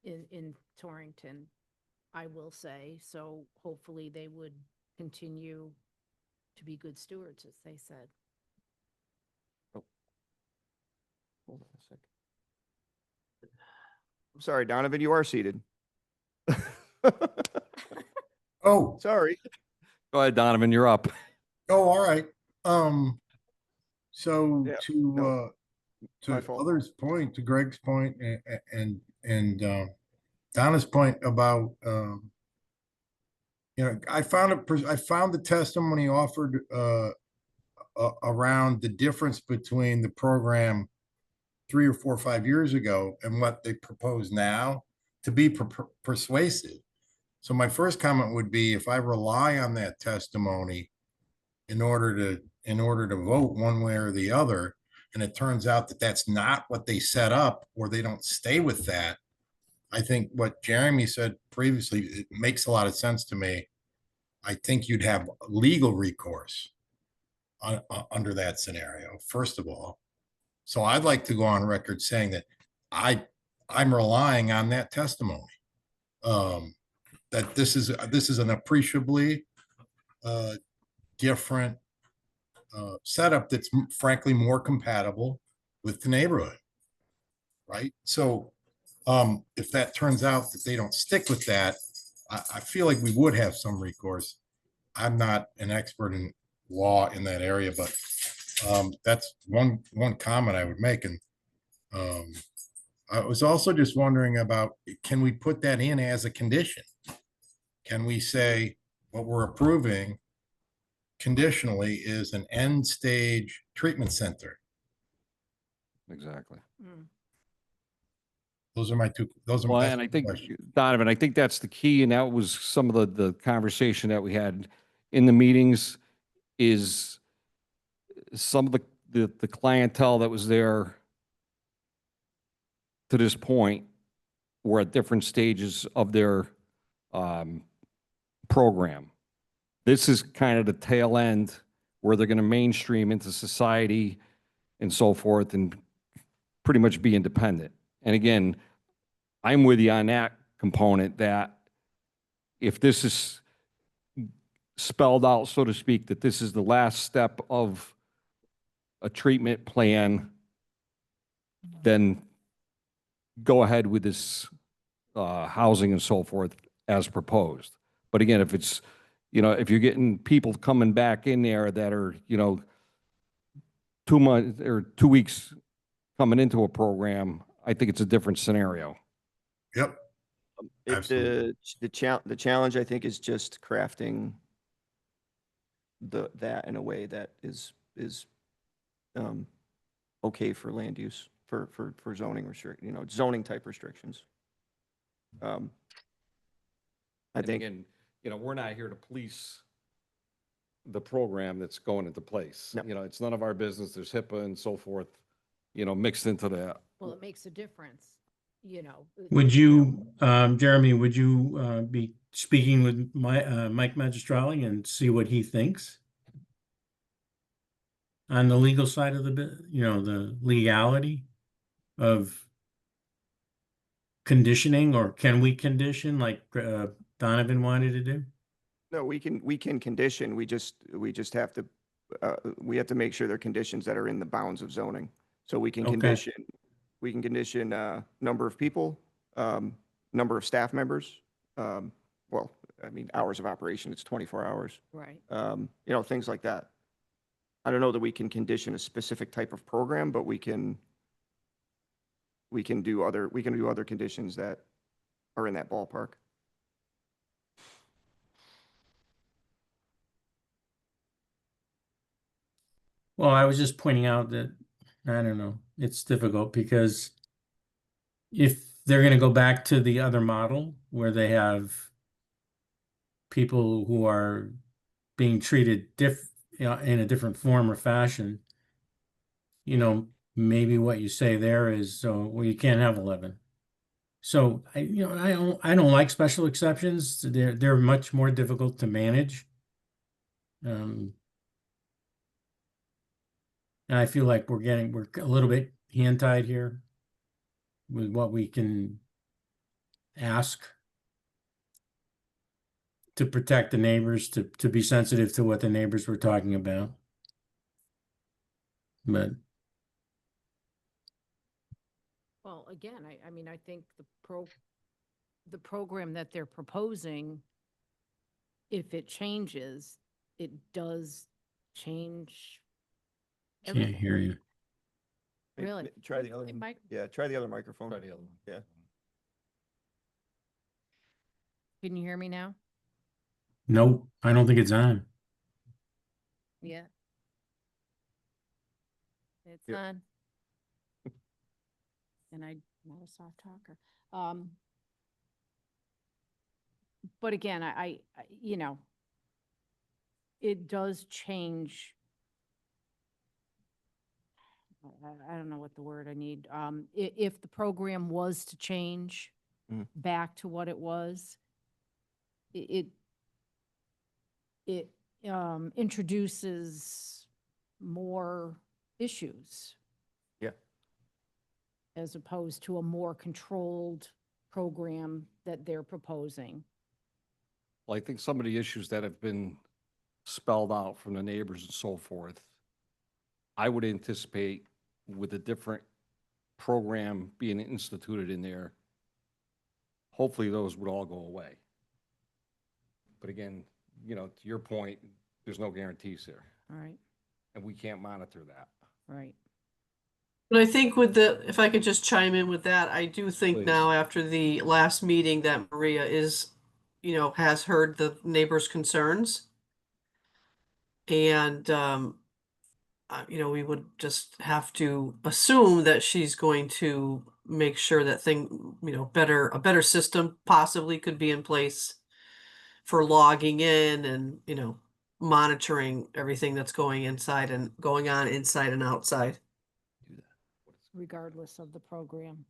in Torrington, I will say. So hopefully they would continue to be good stewards, as they said. Hold on a second. I'm sorry, Donovan, you are seated. Oh, Sorry. Go ahead, Donovan, you're up. oh, all right. So Yeah, to my to fault. others' point, to Greg's point and Donna's point about I found the testimony offered around the difference between the program 3 or 4 or 5 years ago and what they propose now to be persuasive. So my first comment would be, if I rely on that testimony in order to vote one way or the other, and it turns out that that's not what they set up, or they don't stay with that, I think what Jeremy said previously, it makes a lot of sense to me. I think you'd have legal recourse under that scenario, first of all. So I'd like to go on record saying that I'm relying on that testimony. That this is an appreciably different setup that's frankly more compatible with the neighborhood, right? So if that turns out that they don't stick with that, I feel like we would have some recourse. I'm not an expert in law in that area, but that's one comment I would make. And I was also just wondering about, can we put that in as a condition? Can we say what we're approving conditionally is an end stage treatment center? Exactly. Mm. Those are Well, that's and my I think, question. Donovan, I think that's the key, and that was some of the conversation that we had in the meetings, is some of the clientele that was there to this point were at different stages of their program. This is kind of the tail end where they're going to mainstream into society and so forth and pretty much be independent. And again, I'm with you on that component, that if this is spelled out, so to speak, that this is the last step of a treatment plan, then go ahead with this housing and so forth as proposed. But again, if it's, if you're getting people coming back in there that are, 2 months or 2 weeks coming into a program, I think it's a different scenario. Yep. Absolutely. The challenge, I think, is just crafting that in a way that is okay for land use, for zoning zoning type restrictions. I And think, again, we're not here to police the program that's going into place. No. It's none of our business. There's HIPAA and so forth, mixed into that. Well, it makes a difference. you know. Would you, Jeremy, would you be speaking with Mike Magistrali and see what he thinks? On the legal side of the bit, you know, the legality of conditioning, or can we condition like Donovan wanted to do? No, we can condition, we just have to, we have to make sure they're conditions that are in the bounds of zoning. So we can Okay. condition, number of people, number of staff members. Well, I mean, hours of operation, it's 24 hours. Right. You know, things like that. I don't know that we can condition a specific type of program, but we can do other conditions that are in that ballpark. Well, I was just pointing out that, I don't know, it's difficult because if they're going to go back to the other model where they have people who are being treated in a different form or fashion, you know, maybe what you say there is, well, you can't have 11. So I don't like special exceptions. They're much more difficult to manage. And I feel like we're a little bit hand-tied here with what we can ask to protect the neighbors, to be sensitive to what the neighbors were talking about. But Well, again, I mean, I think the program that they're proposing, if it changes, it does change can't everything. hear you. Really? Try the other, Hey, Mike, yeah, try the other microphone. Try the other one. Yeah. can you hear me now? Nope, I don't think it's on. Yeah. It's Yep. on. And I'm not a soft talker. But again, you know, it does change. I don't know what the word I need. If the program was to change Mhm. back to what it was, it introduces more issues. Yeah. As opposed to a more controlled program that they're proposing. Well, I think some of the issues that have been spelled out from the neighbors and so forth, I would anticipate with a different program being instituted in there, hopefully those would all go away. But again, you know, to your point, there's no guarantees there, Right, and we can't monitor that. right. But I think if I could just chime in with that, I do think Please. now after the last meeting that Maria is, has heard the neighbors' concerns. And, we would just have to assume that she's going to make sure that a better system possibly could be in place for logging in and, monitoring everything that's going on inside and outside. Regardless of the program.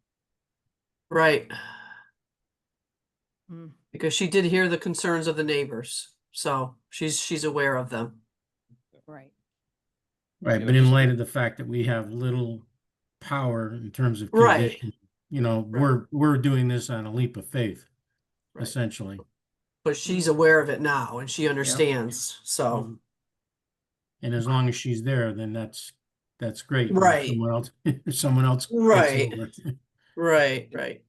Right. Mm. Because she did hear the concerns of the neighbors, so she's aware of them. Right. Right, You but know, in just- light of the fact that we have little power in terms of Right. condition, you know, Right. we're doing this on a leap of faith, Right. essentially. But she's aware of it now and she understands, so. And as long as she's there, then that's great. And Right. Someone else gets Right. over it. Right.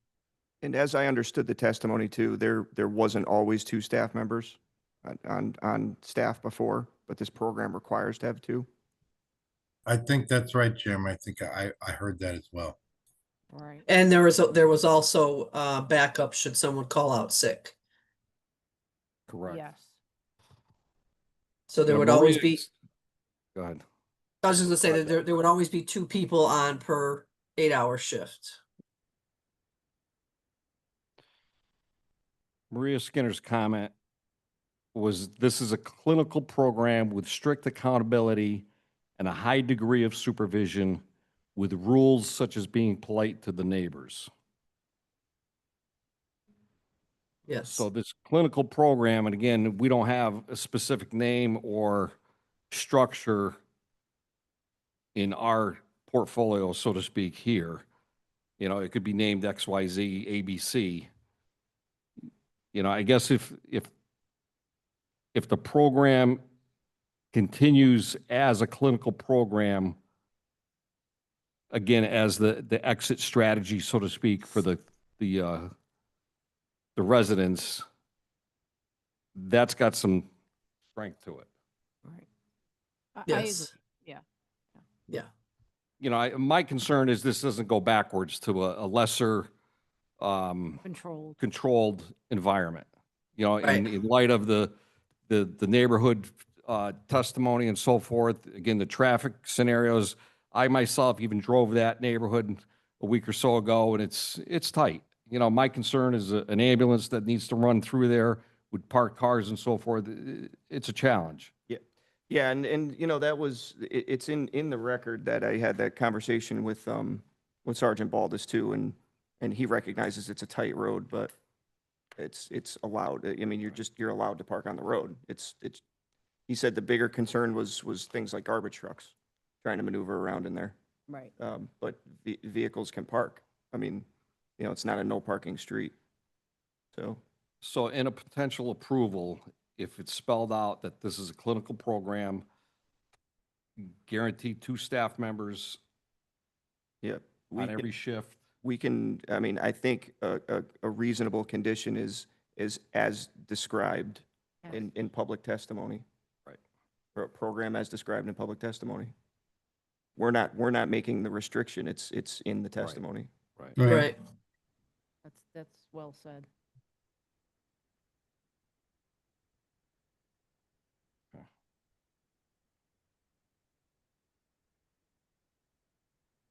And as I understood the testimony too, there wasn't always two staff members on staff before, but this program requires to have two. I think that's right, Jim. I think I heard that as well. Right. And there was also backup should someone call out sick. Correct. Yes. So there Now, would always Maria- be, Go ahead. I was just gonna say that there would always be two people on per 8-hour shift. Maria Skinner's comment was, this is a clinical program with strict accountability and a high degree of supervision with rules such as being polite to the neighbors. Yes. So this clinical program, and again, we don't have a specific name or structure in our portfolio, so to speak, here. You know, it could be named XYZ, ABC. You know, I guess if the program continues as a clinical program, again, as the exit strategy, so to speak, for the residents, that's got some strength to it. Right. I Yes. agree. Yeah. Yeah. You know, my concern is this doesn't go backwards to a lesser Controlled. controlled environment. You know, Right. in light of the neighborhood testimony and so forth, again, the traffic scenarios, I myself even drove that neighborhood a week or so ago, and it's tight. You know, my concern is an ambulance that needs to run through there with parked cars and so forth. It's a challenge. Yeah, yeah, and you know, that was, it's in the record that I had that conversation with Sergeant Baldus too, and he recognizes it's a tight road, but it's allowed. I mean, you're allowed to park on the road. He said the bigger concern was things like garbage trucks trying to maneuver around in there. Right. But vehicles can park. I mean, you know, it's not a no parking street. So, In a potential approval, if it's spelled out that this is a clinical program, guaranteed 2 staff members yeah, on every shift. I mean, I think a reasonable condition is as described Yes. in public testimony. Right. Or a program as described in public testimony. We're not making the restriction. It's in the testimony. Right. Right. That's well said.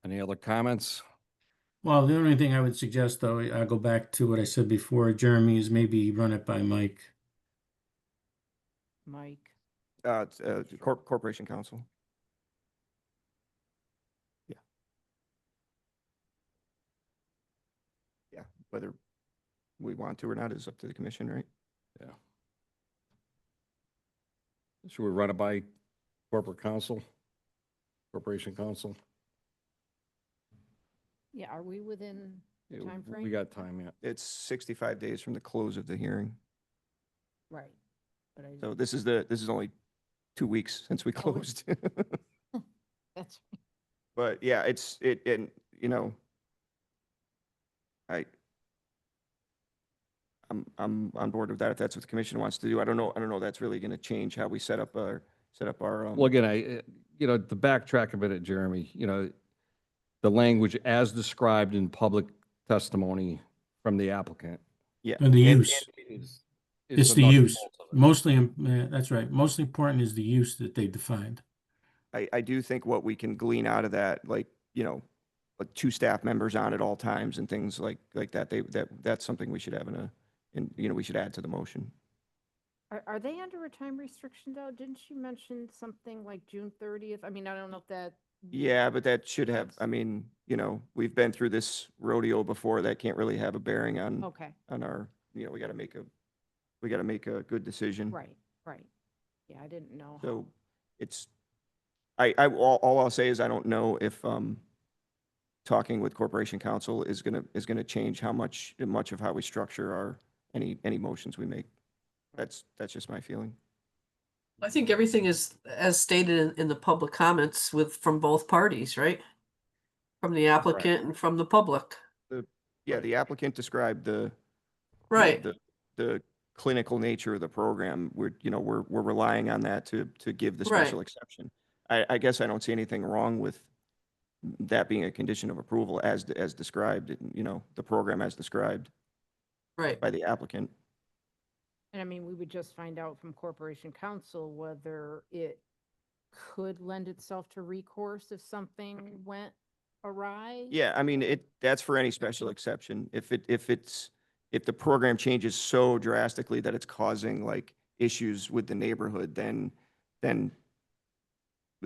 Any other comments? Well, the only thing I would suggest, though, I'll go back to what I said before, Jeremy, is maybe run it by Mike. Mike. Corporation Council. Yeah. Yeah, whether we want to or not is up to the commission, right? Yeah. Should we run it by corporate counsel, corporation counsel? Yeah, are we within Yeah, timeframe? we got time yet. It's 65 days from the close of the hearing. Right. But So this is only 2 weeks since we Oh, closed. that's, But yeah, and you know, I'm on board with that if that's what the commission wants to do. I don't know that's really going to change how we set up our Well, again, you know, to backtrack a minute, Jeremy, you know, the language as described in public testimony from the applicant. yeah. And the and- use. Is It's the the nuts and use. bolts of it. Mostly, that's right. Most important is the use that they defined. I do think what we can glean out of that, like, you know, 2 staff members on at all times and things like that, that's something we should have you know, we should add to the motion. are they under a time restriction though? Didn't you mention something like June 30th? I mean, I don't know if that. Yeah, but that should have, I mean, you know, we've been through this rodeo before. That can't really have a bearing on Okay, our, you know, we got to make a good decision. right. Yeah, I didn't know. So it's, all I'll say is I don't know if, talking with Corporation Council is gonna change much of how we structure any motions we make. That's just my feeling. I think everything is as stated in the public comments from both parties, right? From the applicant and from the public. Yeah, the applicant described the Right. the clinical nature of the program. We're relying on that to give the Right. special exception. I guess I don't see anything wrong with that being a condition of approval as described, you know, the program as described Right. by the applicant. And I mean, we would just find out from Corporation Council whether it could lend itself to recourse if something went awry. Yeah, I mean, that's for any special exception. If the program changes so drastically that it's causing like issues with the neighborhood, then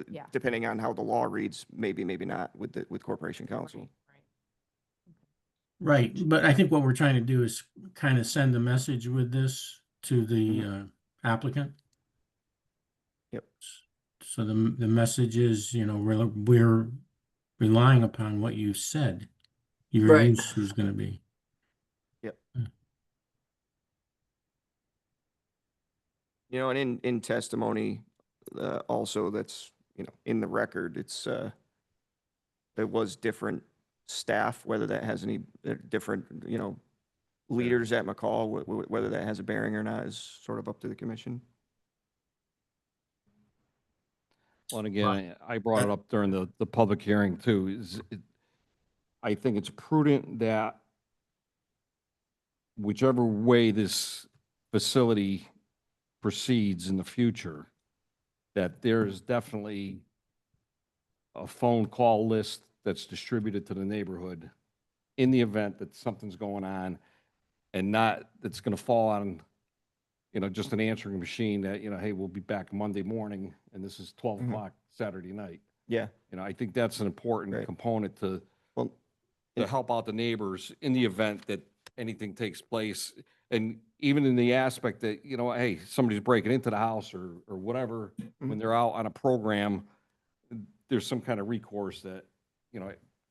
Yeah. depending on how the law reads, maybe not with Corporation Council. Right. Right, but I think what we're trying to do is kind of send a message with this to the applicant. Yep. So the message is, we're relying upon what you said your Right. use is going to be. Yep. And in testimony, also that's, in the record, it was different staff, whether that has any different, leaders at McCall, whether that has a bearing or not is sort of up to the commission. Well, and again, I brought it up during the public hearing too, I think it's prudent that whichever way this facility proceeds in the future, that there's definitely a phone call list that's distributed to the neighborhood in the event that something's going on, and not, that's gonna fall on, just an answering machine that, hey, we'll be back Monday morning, and this is 12 Mhm. o'clock Saturday night. Yeah. I think that's an important Right. component to Well, help out the neighbors in the event that anything takes place. And even in the aspect that, hey, somebody's breaking into the house or whatever, when they're out on a program, there's some kind of recourse that,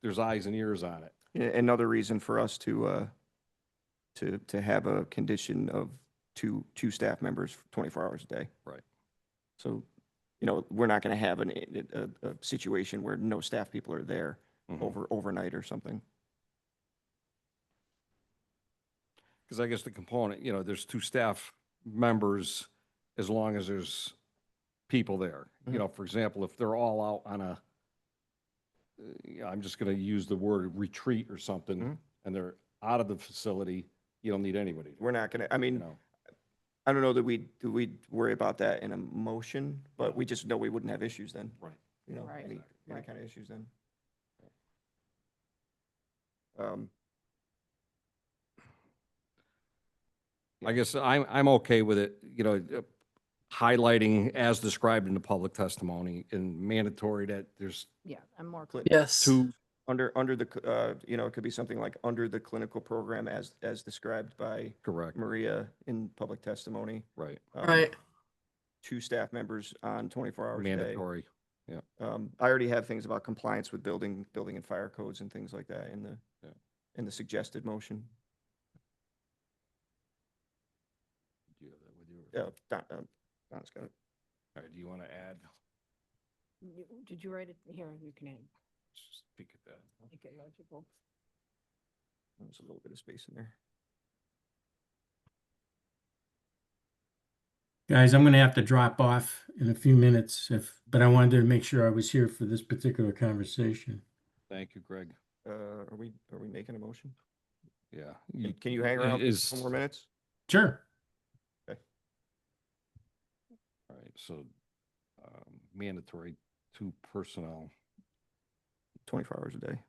there's eyes and ears on it. another reason for us to have a condition of two staff members 24 hours a day. Right. So, we're not going to have a situation where no staff people are there Mhm. overnight or something. Because I guess the component, there's two staff members as long as there's people there. For example, if they're all out on I'm just going to use the word retreat or something, Mhm. and they're out of the facility, you don't need anybody. We're not going to, I mean, I don't know that we'd worry about that in a motion, but we just know we wouldn't have issues then. Right. Right, Any right. kind of issues then. I guess I'm okay with it, highlighting as described in the public testimony and mandatory that there's Yeah, I'm more. Yes. two, Under the, it could be something like under the clinical program as described by correct, Maria in public testimony. right, Right. Two staff members on 24 hours a day. mandatory. I already have things about compliance with building and fire codes and things like that in the suggested motion. Do you have that with you? Don's got it. All right, do you want to add? Did you write it? Here, you can add. Just speak at that. Make it legible. There's a little bit of space in there. Guys, I'm going to have to drop off in a few minutes, but I wanted to make sure I was here for this particular conversation. Thank you, Greg. Are we making a motion? Yeah. Can you hang around for Is- 4 more minutes? Sure. All right, so mandatory two personnel. 24 hours a day.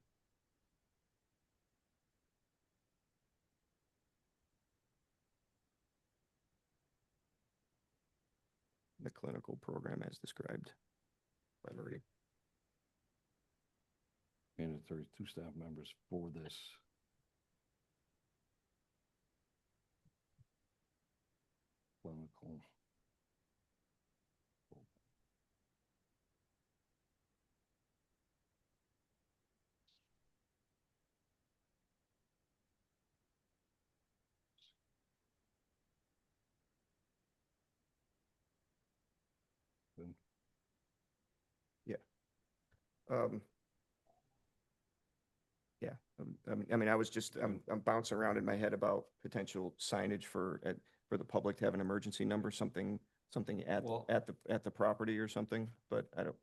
The clinical program as described by Marie. Mandatory two staff members for this. Clinical. Um, Yeah, I was just, I'm bouncing around in my head about potential signage for the public to have an emergency number, something Well- at the property or something, but I don't.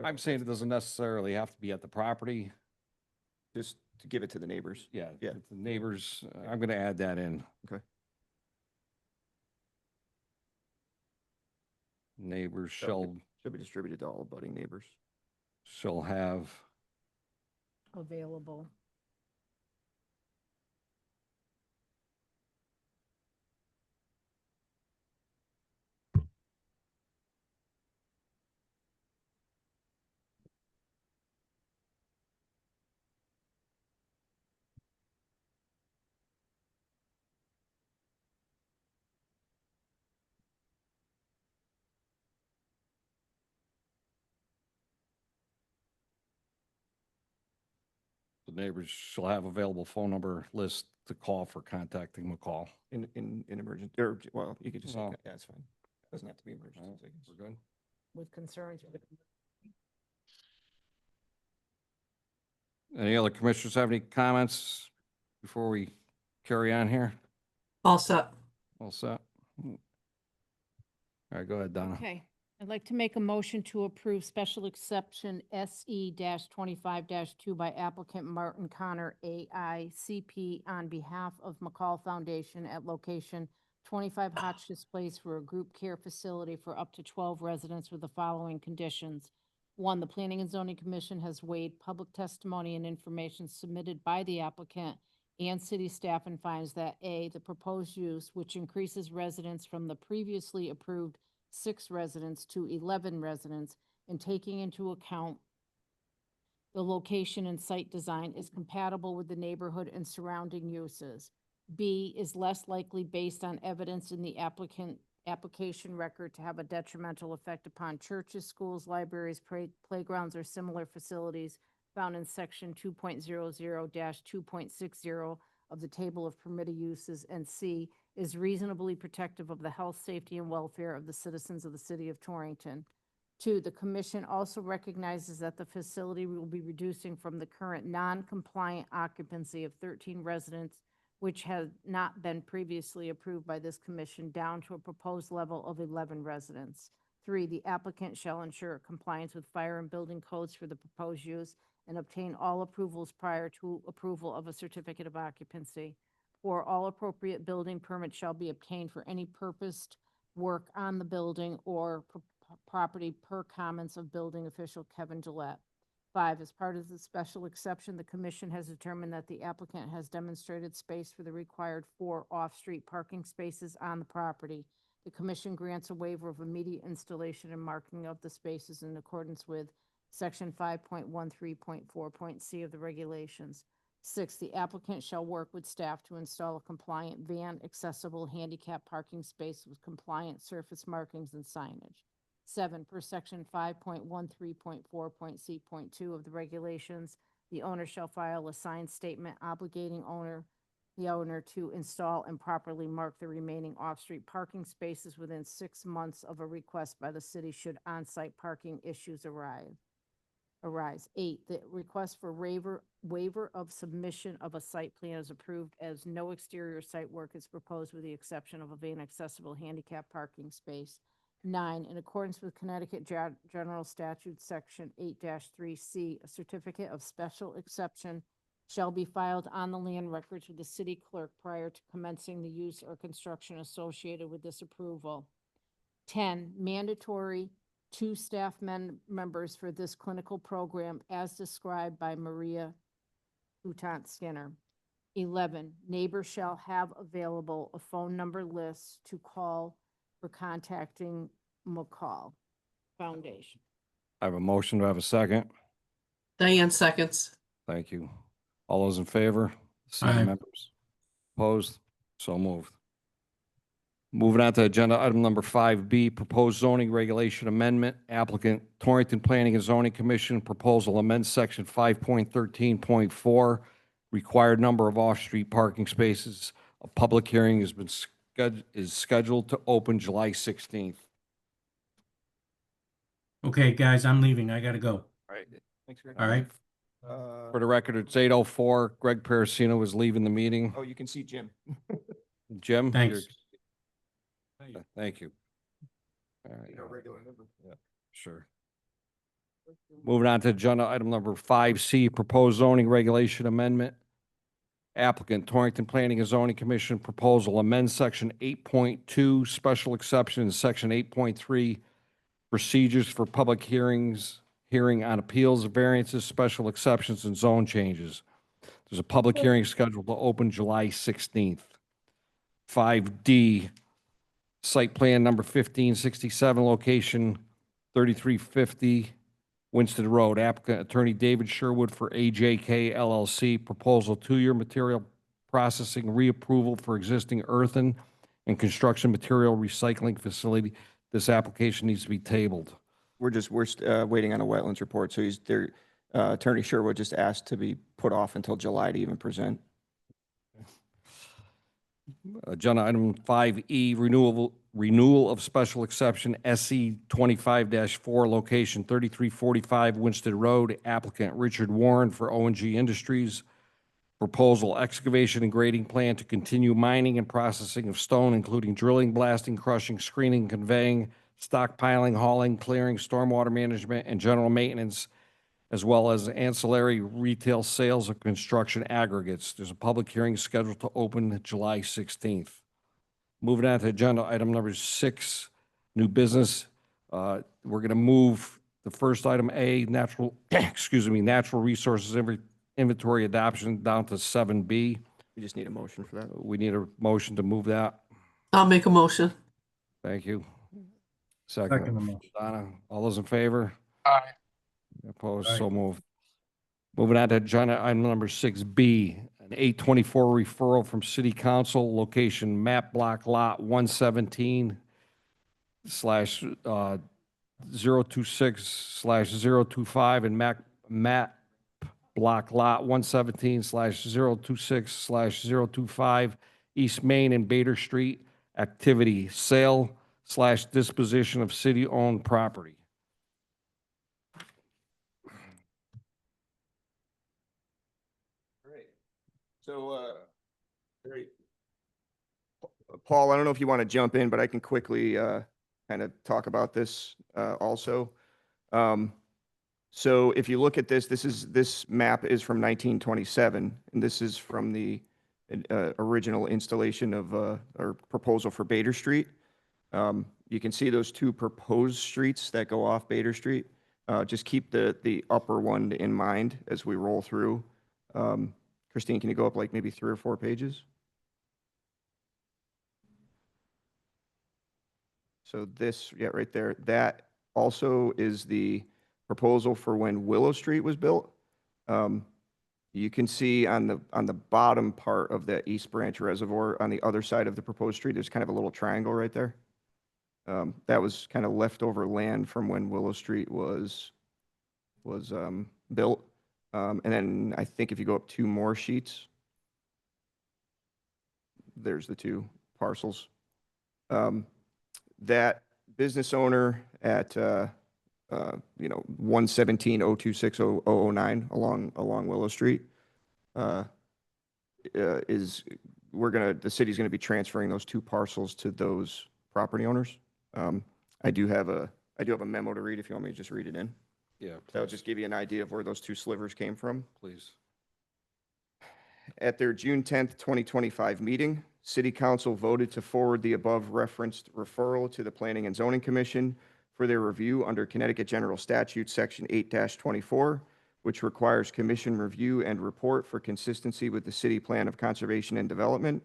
I'm saying it doesn't necessarily have to be at the property. Just to give it to the neighbors. Yeah. Yeah. The neighbors, I'm going to add that in. Okay. Neighbors Should be distributed to all abutting neighbors. shall have Available. neighbors shall have available phone number list to call for contacting McCall. In emergency, or, well, you could just say, Well- yeah, it's fine. Doesn't have to be All right, emergency. we're good? With concerns. Any other commissioners have any comments before we carry on here? All set. All set? All right, go ahead, Donna. Okay, I'd like to make a motion to approve special exception SE 25-2 by applicant Martin Connor AICP on behalf of McCall Foundation at location 25 Hotchkiss Place for a group care facility for up to 12 residents with the following conditions. One, the Planning and Zoning Commission has weighed public testimony and information submitted by the applicant and city staff and finds that A, the proposed use, which increases residents from the previously approved 6 residents to 11 residents, and taking into account the location and site design, is compatible with the neighborhood and surrounding uses. B, is less likely based on evidence in the application record to have a detrimental effect upon churches, schools, libraries, playgrounds, or similar facilities found in section 2.00-2.60 of the table of permitted uses. And C, is reasonably protective of the health, safety, and welfare of the citizens of the city of Torrington. 2, the commission also recognizes that the facility will be reducing from the current non-compliant occupancy of 13 residents, which has not been previously approved by this commission, down to a proposed level of 11 residents. 3, the applicant shall ensure compliance with fire and building codes for the proposed use and obtain all approvals prior to approval of a certificate of occupancy. 4, all appropriate building permits shall be obtained for any purposed work on the building or property per comments of building official Kevin Gillette. 5, as part of the special exception, the commission has determined that the applicant has demonstrated space for the required 4 off-street parking spaces on the property. The commission grants a waiver of immediate installation and marking of the spaces in accordance with section 5.13.4.c of the regulations. 6, the applicant shall work with staff to install a compliant van accessible handicap parking space with compliant surface markings and signage. 7, per section 5.13.4.c.2 of the regulations, the owner shall file a signed statement obligating the owner to install and properly mark the remaining off-street parking spaces within 6 months of a request by the city should on-site parking issues arise. 8, the request for waiver of submission of a site plan is approved as no exterior site work is proposed with the exception of a van accessible handicap parking space. 9, in accordance with Connecticut General Statute Section 8-3C, a certificate of special exception shall be filed on the land records with the city clerk prior to commencing the use or construction associated with this approval. 10, mandatory 2 staff members for this clinical program as described by Maria Boutant Skinner. 11, neighbors shall have available a phone number list to call for contacting McCall Foundation. I have a motion. Do I have a second? Diane seconds. Thank you. All those in favor? City Aye. members? Opposed? So moved. Moving on to agenda item number 5B, proposed zoning regulation amendment. Applicant Torrington Planning and Zoning Commission proposal amends section 5.13.4, required number of off-street parking spaces. A public hearing has been scheduled to open July 16th. Okay, guys, I'm leaving. I gotta go. Right. Thanks, Greg. All right. For the record, it's 8:04. Greg Parasino is leaving the meeting. Oh, you can see Jim. Jim? Thanks. you're- Thank you. All right. Regular member. Sure. Moving on to agenda item number 5C, proposed zoning regulation amendment. Applicant Torrington Planning and Zoning Commission proposal amends section 8.2 special exception and section 8.3 procedures for public hearing on appeals, variances, special exceptions, and zone changes. There's a public hearing scheduled to open July 16th. 5D, site plan number 1567, location 3350 Winston Road. Applicant Attorney David Sherwood for AJK LLC. Proposal 2-year material processing reapproval for existing earthen and construction material recycling facility. This application needs to be tabled. We're waiting on a wetlands report, so Attorney Sherwood just asked to be put off until July to even present. Agenda item 5E, renewal of special exception SE 25-4, location 3345 Winstead Road, applicant Richard Warren for O&G Industries. Proposal, excavation and grading plan to continue mining and processing of stone, including drilling, blasting, crushing, screening, conveying, stockpiling, hauling, clearing, stormwater management, and general maintenance, as well as ancillary retail sales of construction aggregates. There's a public hearing scheduled to open July 16th. Moving on to agenda item number 6, new business. We're going to move the first item A, natural resources inventory adoption down to 7B. We just need a motion for that. We need a motion to move that. I'll make a motion. Thank you. Second Second, motion. Donna, all those in favor? Aye. Opposed, Aye. so moved. Moving on to agenda item number 6B, an 824 referral from City Council, location map block lot 117 slash 026 slash 025 and map block lot 117 slash 026 slash 025 East Main and Bader Street, activity sale slash disposition of city-owned property. Great. So, great. Paul, I don't know if you want to jump in, but I can quickly kind of talk about this also. So if you look at this map is from 1927, and this is from the original installation of or proposal for Bader Street. You can see those two proposed streets that go off Bader Street. Just keep the upper one in mind as we roll through. Christine, can you go up like maybe 3 or 4 pages? So this, yeah, right there, that also is the proposal for when Willow Street was built. You can see on the bottom part of the East Branch Reservoir, on the other side of the proposed street, there's kind of a little triangle right there. That was kind of leftover land from when Willow Street was built. And then I think if you go up 2 more sheets, there's the 2 parcels. That business owner at 117-026-009 along Willow Street the city's gonna be transferring those 2 parcels to those property owners. I do have a memo to read if you want me to just read it in. Yeah, That'll just give you an idea of where those 2 slivers came from. please. At their June 10th, 2025 meeting, City Council voted to forward the above referenced referral to the Planning and Zoning Commission for their review under Connecticut General Statute, Section 8-24, which requires commission review and report for consistency with the City Plan of Conservation and Development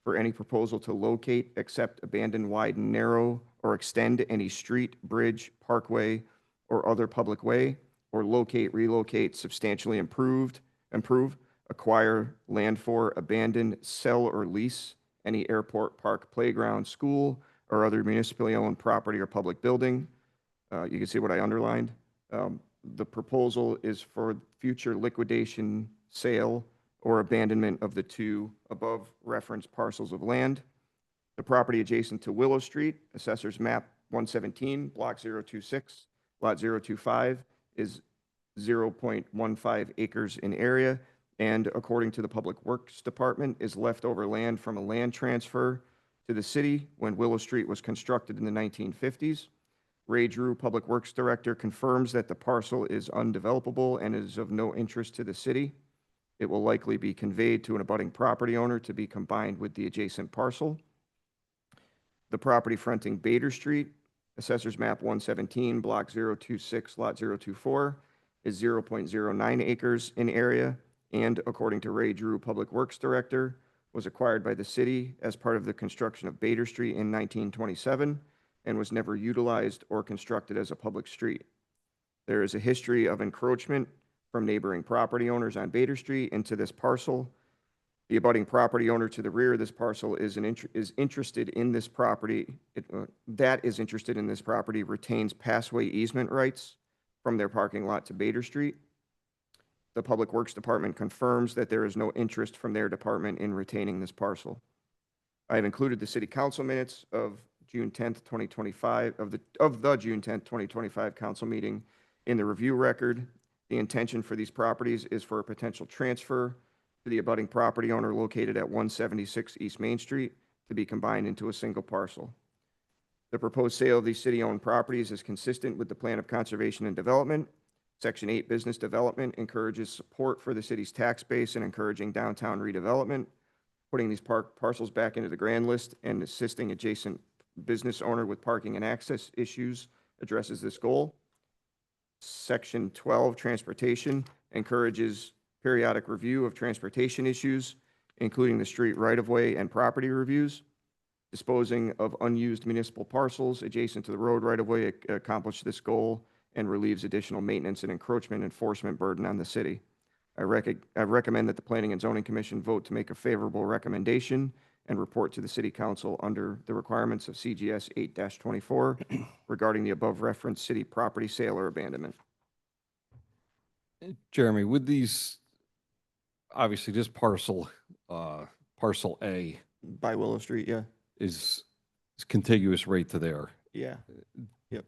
for any proposal to locate, accept, abandon, widen, narrow, or extend any street, bridge, parkway, or other public way, or locate, relocate, substantially improve, acquire, land for, abandon, sell, or lease any airport, park, playground, school, or other municipally owned property or public building. You can see what I underlined. The proposal is for future liquidation, sale, or abandonment of the 2 above referenced parcels of land. The property adjacent to Willow Street, Assessor's Map 117, Block 026, Lot 025, is 0.15 acres in area, and according to the Public Works Department, is leftover land from a land transfer to the city when Willow Street was constructed in the 1950s. Ray Drew, Public Works Director, confirms that the parcel is undevelopable and is of no interest to the city. It will likely be conveyed to an abutting property owner to be combined with the adjacent parcel. The property fronting Bader Street, Assessor's Map 117, Block 026, Lot 024, is 0.09 acres in area, and according to Ray Drew, Public Works Director, was acquired by the city as part of the construction of Bader Street in 1927 and was never utilized or constructed as a public street. There is a history of encroachment from neighboring property owners on Bader Street into this parcel. The abutting property owner to the rear of this parcel is interested in this property. That is interested in this property retains passway easement rights from their parking lot to Bader Street. The Public Works Department confirms that there is no interest from their department in retaining this parcel. I have included the city council minutes of June 10th, 2025, of the June 10th, 2025 council meeting in the review record. The intention for these properties is for a potential transfer to the abutting property owner located at 176 East Main Street to be combined into a single parcel. The proposed sale of these city-owned properties is consistent with the Plan of Conservation and Development. Section 8 Business Development encourages support for the city's tax base and encouraging downtown redevelopment. Putting these parcels back into the grand list and assisting adjacent business owner with parking and access issues addresses this goal. Section 12 Transportation encourages periodic review of transportation issues, including the street right-of-way and property reviews. Disposing of unused municipal parcels adjacent to the road right-of-way accomplish this goal and relieves additional maintenance and encroachment enforcement burden on the city. I recommend that the Planning and Zoning Commission vote to make a favorable recommendation and report to the City Council under the requirements of CGS 8-24 regarding the above referenced city property sale or abandonment. Jeremy, with these, obviously this parcel, parcel A By Willow Street, yeah. is contiguous right to there. Yeah,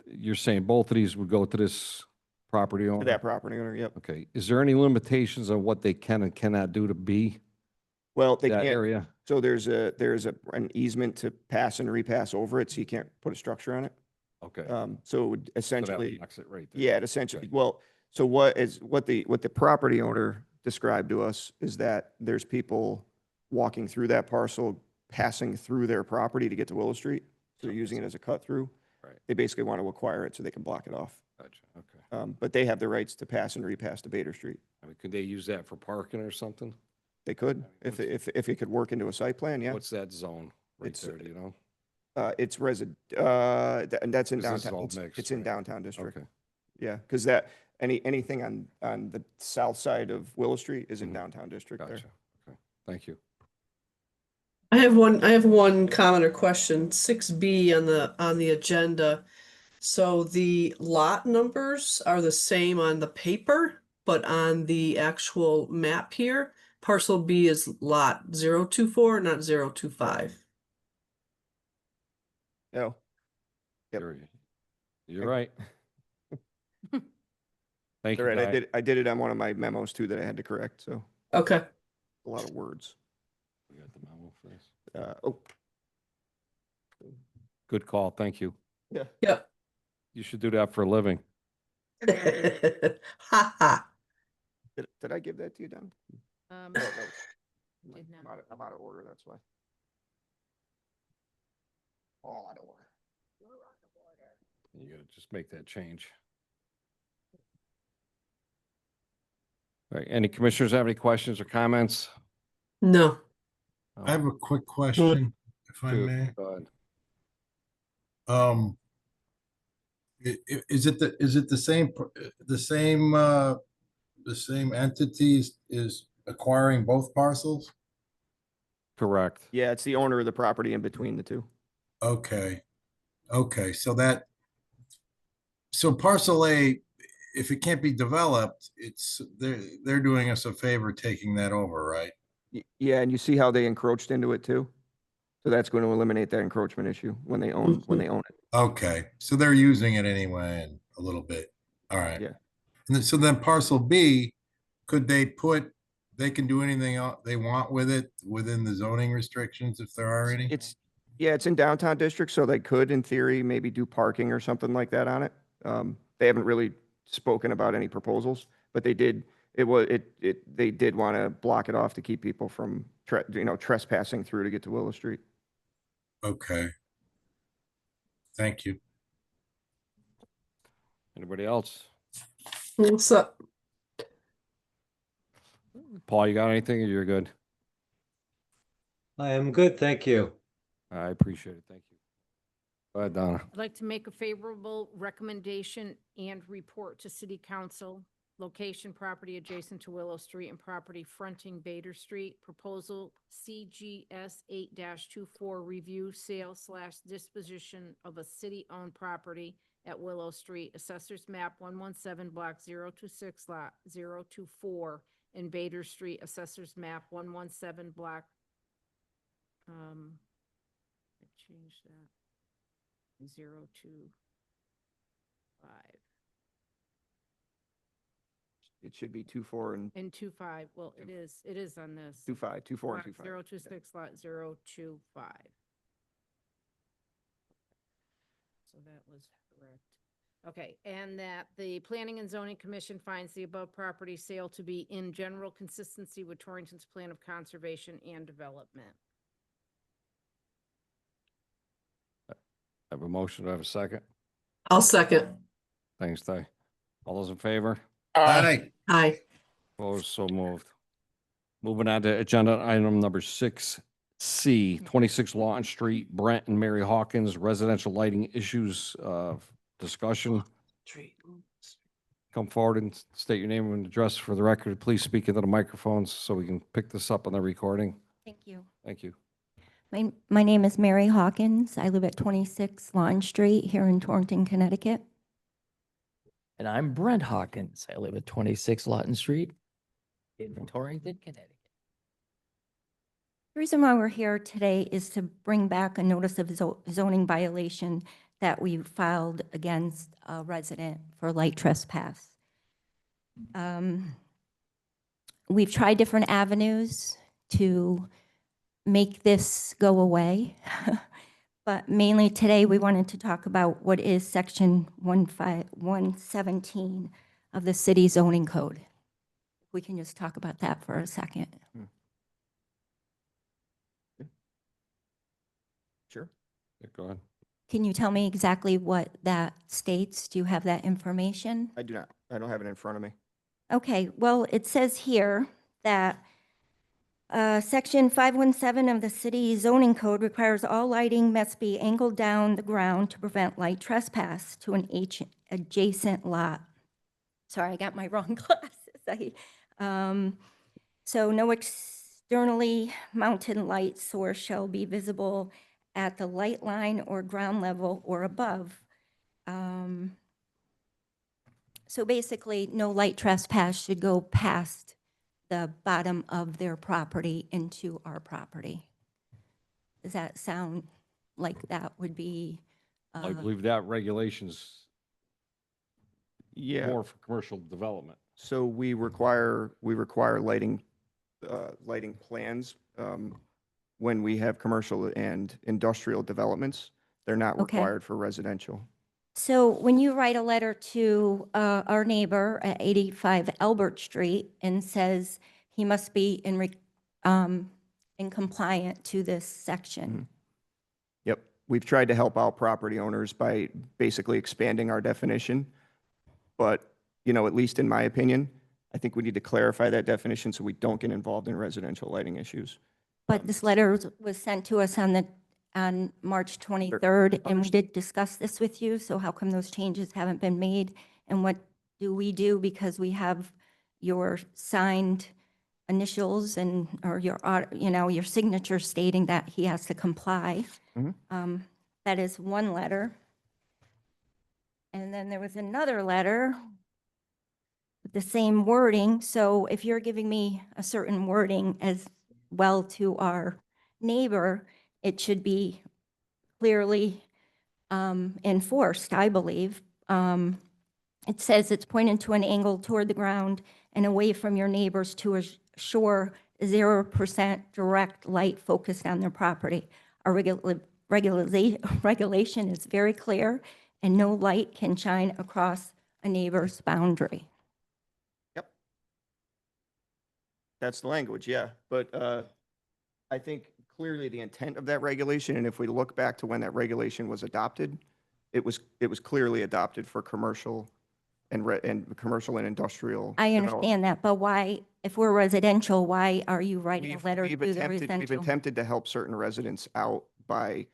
You're saying both of these would go to this property to owner? that property owner, yep. Okay. Is there any limitations on what they can and cannot do to B, Well, they that can't, area? so an easement to pass and repass over it, so you can't put a structure on it. Okay. So it would So that essentially, blocks it right there. yeah, it essentially, Okay. well, so what the property owner described to us is that there's people walking through that parcel, passing through their property to get to Willow Street. So they're using it as a cut through. Right. They basically want to acquire it so they can block it off. Gotcha. Okay. But they have the rights to pass and repass to Bader Street. I mean, could they use that for parking or something? They could, What's- if it could work into a site plan, yeah. What's that zone right It's, there, do you know? It's and that's in Because this is downtown. all It's mixed, in right? downtown district. Okay. Yeah, because anything on the south side of Willow Street is in Mhm. downtown district there. Gotcha. Okay. Thank you. I have one comment or question, 6B on the agenda. So the lot numbers are the same on the paper, but on the actual map here, parcel B is lot 024, not 025. No, Yep. You're right. Thank all you, right, Guy. I did it on one of my memos too that I had to correct, so Okay. a lot of words. We got the memo for this. Oh, Good call. Thank you. yeah. Yep. You should do that for a living. Ha ha. Did I give that to you, Don? Um, Oh, no. Did not. I'm out of order, that's why. All out of order. You gotta just make that change. All right, any commissioners have any questions or comments? No. I have a quick question, if I Shoot, may. go ahead. Is it the same entities is acquiring both parcels? Correct. Yeah, it's the owner of the property in between the two. Okay, so parcel A, if it can't be developed, they're doing us a favor taking that over, right? Yeah, and you see how they encroached into it too? So that's going to eliminate that encroachment issue when they own it. Okay, so they're using it anyway and a little bit, all right. Yeah. And then, so then parcel B, they can do anything they want with it within the zoning restrictions if there are any? It's in downtown district, so they could, in theory, maybe do parking or something like that on it. They haven't really spoken about any proposals, but they did want to block it off to keep people from trespassing through to get to Willow Street. Okay. Thank you. Anybody else? What's up? Paul, you got anything or you're good? I am good, thank you. I appreciate it. Thank you. Go ahead, Donna. I'd like to make a favorable recommendation and report to City Council. Location, property adjacent to Willow Street and property fronting Bader Street. Proposal CGS 8-24 review sale / disposition of a city-owned property at Willow Street, Assessors Map 117, Block 026, Lot 024, and Bader Street, Assessors Map 117, Block, I changed that, 025, It should be 2-4 and and 25, well, it is on this. 2-5, 2-4 and 2-5. 026, Lot 025. So that was correct. Okay, and that the Planning and Zoning Commission finds the above property sale to be in general consistency with Torrington's plan of conservation and development. I have a motion. Do I have a second? I'll second. Thanks, Ty. All those in favor? Aye. Aye. Opposed, so moved. Moving on to agenda item number 6C, 26 Lawton Street, Brent and Mary Hawkins, residential lighting issues, discussion. Come forward and state your name and address for the record. Please speak into the microphones so we can pick this up on the recording. Thank you. Thank you. My name is Mary Hawkins. I live at 26 Lawn Street here in Torrington, Connecticut. And I'm Brent Hawkins. I live at 26 Lawton Street in Torrington, Connecticut. The reason why we're here today is to bring back a notice of zoning violation that we filed against a resident for light trespass. We've tried different avenues to make this go away. But mainly today, we wanted to talk about what is section 117 of the city zoning code. We can just talk about that for a second. Sure. Yeah, go ahead. Can you tell me exactly what that states? Do you have that information? I do not. I don't have it in front of me. Okay, well, it says here that Section 517 of the city zoning code requires all lighting must be angled down the ground to prevent light trespass to an adjacent lot. Sorry, I got my wrong glasses. So no externally mounted light source shall be visible at the light line or ground level or above. So basically, no light trespass should go past the bottom of their property into our property. Does that sound like that would be? I believe that regulations Yeah. more for commercial development. So we require lighting plans when we have commercial and industrial developments. They're not Okay. required for residential. So when you write a letter to our neighbor at 85 Albert Street and says he must be in compliant to this section. Yep. We've tried to help out property owners by basically expanding our definition. But, at least in my opinion, I think we need to clarify that definition so we don't get involved in residential lighting issues. But this letter was sent to us on March 23rd, and we did discuss this with you, so how come those changes haven't been made? And what do we do, because we have your signed initials or your signature stating that he has to comply? Mhm. That is one letter. And then there was another letter with the same wording, so if you're giving me a certain wording as well to our neighbor, it should be clearly enforced, I believe. It says it's pointed to an angle toward the ground and away from your neighbors to assure 0% direct light focused on their property. Our regulation is very clear, and no light can shine across a neighbor's boundary. That's the language, yeah. But I think clearly the intent of that regulation, and if we look back to when that regulation was adopted, it was clearly adopted for commercial and commercial and industrial. I development. understand that, but why, if we're residential, why are you writing a letter to the We've residential? attempted to help certain residents out by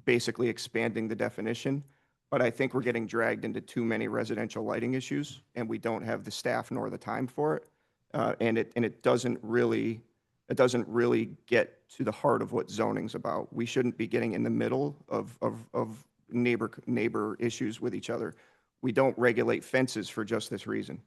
basically expanding the definition, but I think we're getting dragged into too many residential lighting issues, and we don't have the staff nor the time for it. And it doesn't really get to the heart of what zoning's about. We shouldn't be getting in the middle of neighbor issues with each other. We don't regulate fences for just this reason.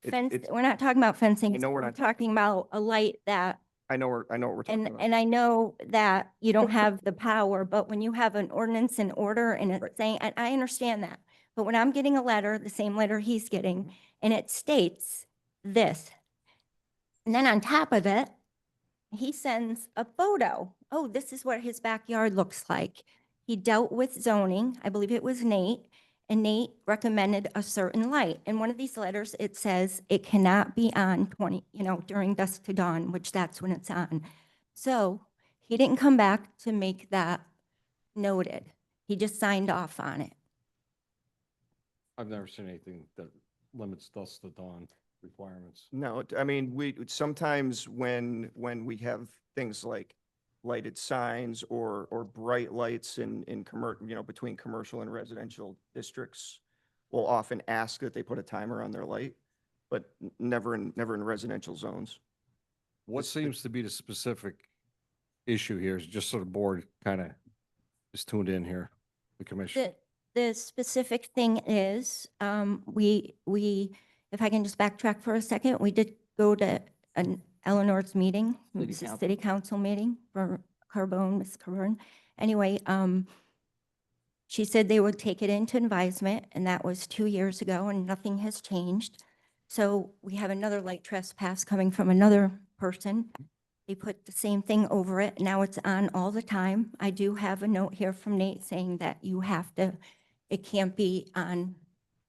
Fence, we're not talking about fencing. I know we're We're not talking about a light that, I know what we're talking and, about. and I know that you don't have the power, but when you have an ordinance in order and it's saying, and I understand that. But when I'm getting a letter, the same letter he's getting, and it states this. And then on top of it, he sends a photo. Oh, this is what his backyard looks like. He dealt with zoning, I believe it was Nate, and Nate recommended a certain light. In one of these letters, it says it cannot be on 20, during dusk to dawn, which that's when it's on. So he didn't come back to make that noted. He just signed off on it. I've never seen anything that limits dusk to dawn requirements. No, I mean, we, sometimes when we have things like lighted signs or bright lights in between commercial and residential districts, we'll often ask that they put a timer on their light, but never in residential zones. What seems to be the specific issue here is just so the board kind of is tuned in here, the commission. The specific thing is, if I can just backtrack for a second, we did go to an Eleanor's meeting, it City was a council. city council meeting for Carbone, Ms. Carbone. Anyway, she said they would take it into advisement, and that was 2 years ago, and nothing has changed. So we have another light trespass coming from another person. They put the same thing over it. Now it's on all the time. I do have a note here from Nate saying that you have to, it can't be on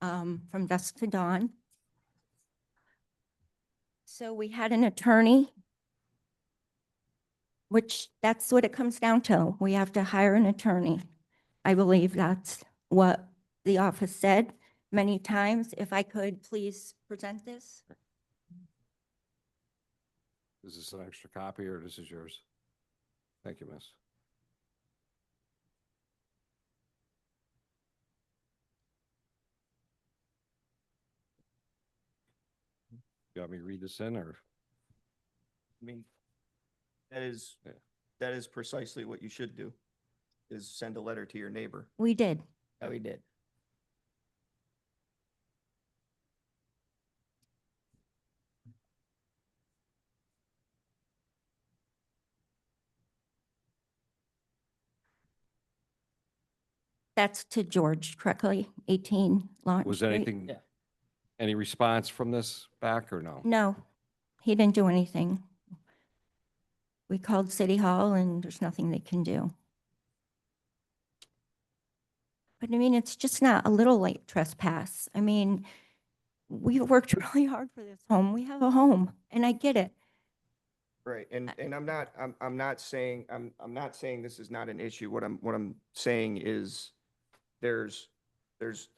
from dusk to dawn. So we had an attorney, which that's what it comes down to. We have to hire an attorney. I believe that's what the office said many times. If I could please present this. Is this an extra copy or this is yours? Thank you, miss. You want me to read this in or? I mean, that is, Yeah. that is precisely what you should do, is send a letter to your neighbor. We did. Yeah, we did. That's to George correctly, 18 Launch Was Street. anything, Yeah. any response from this back or no? No, he didn't do anything. We called City Hall and there's nothing they can do. But I mean, it's just not a little late trespass. I mean, we've worked really hard for this home. We have a home and I get it. Right, and I'm not saying, I'm not saying this is not an issue. What I'm saying is there's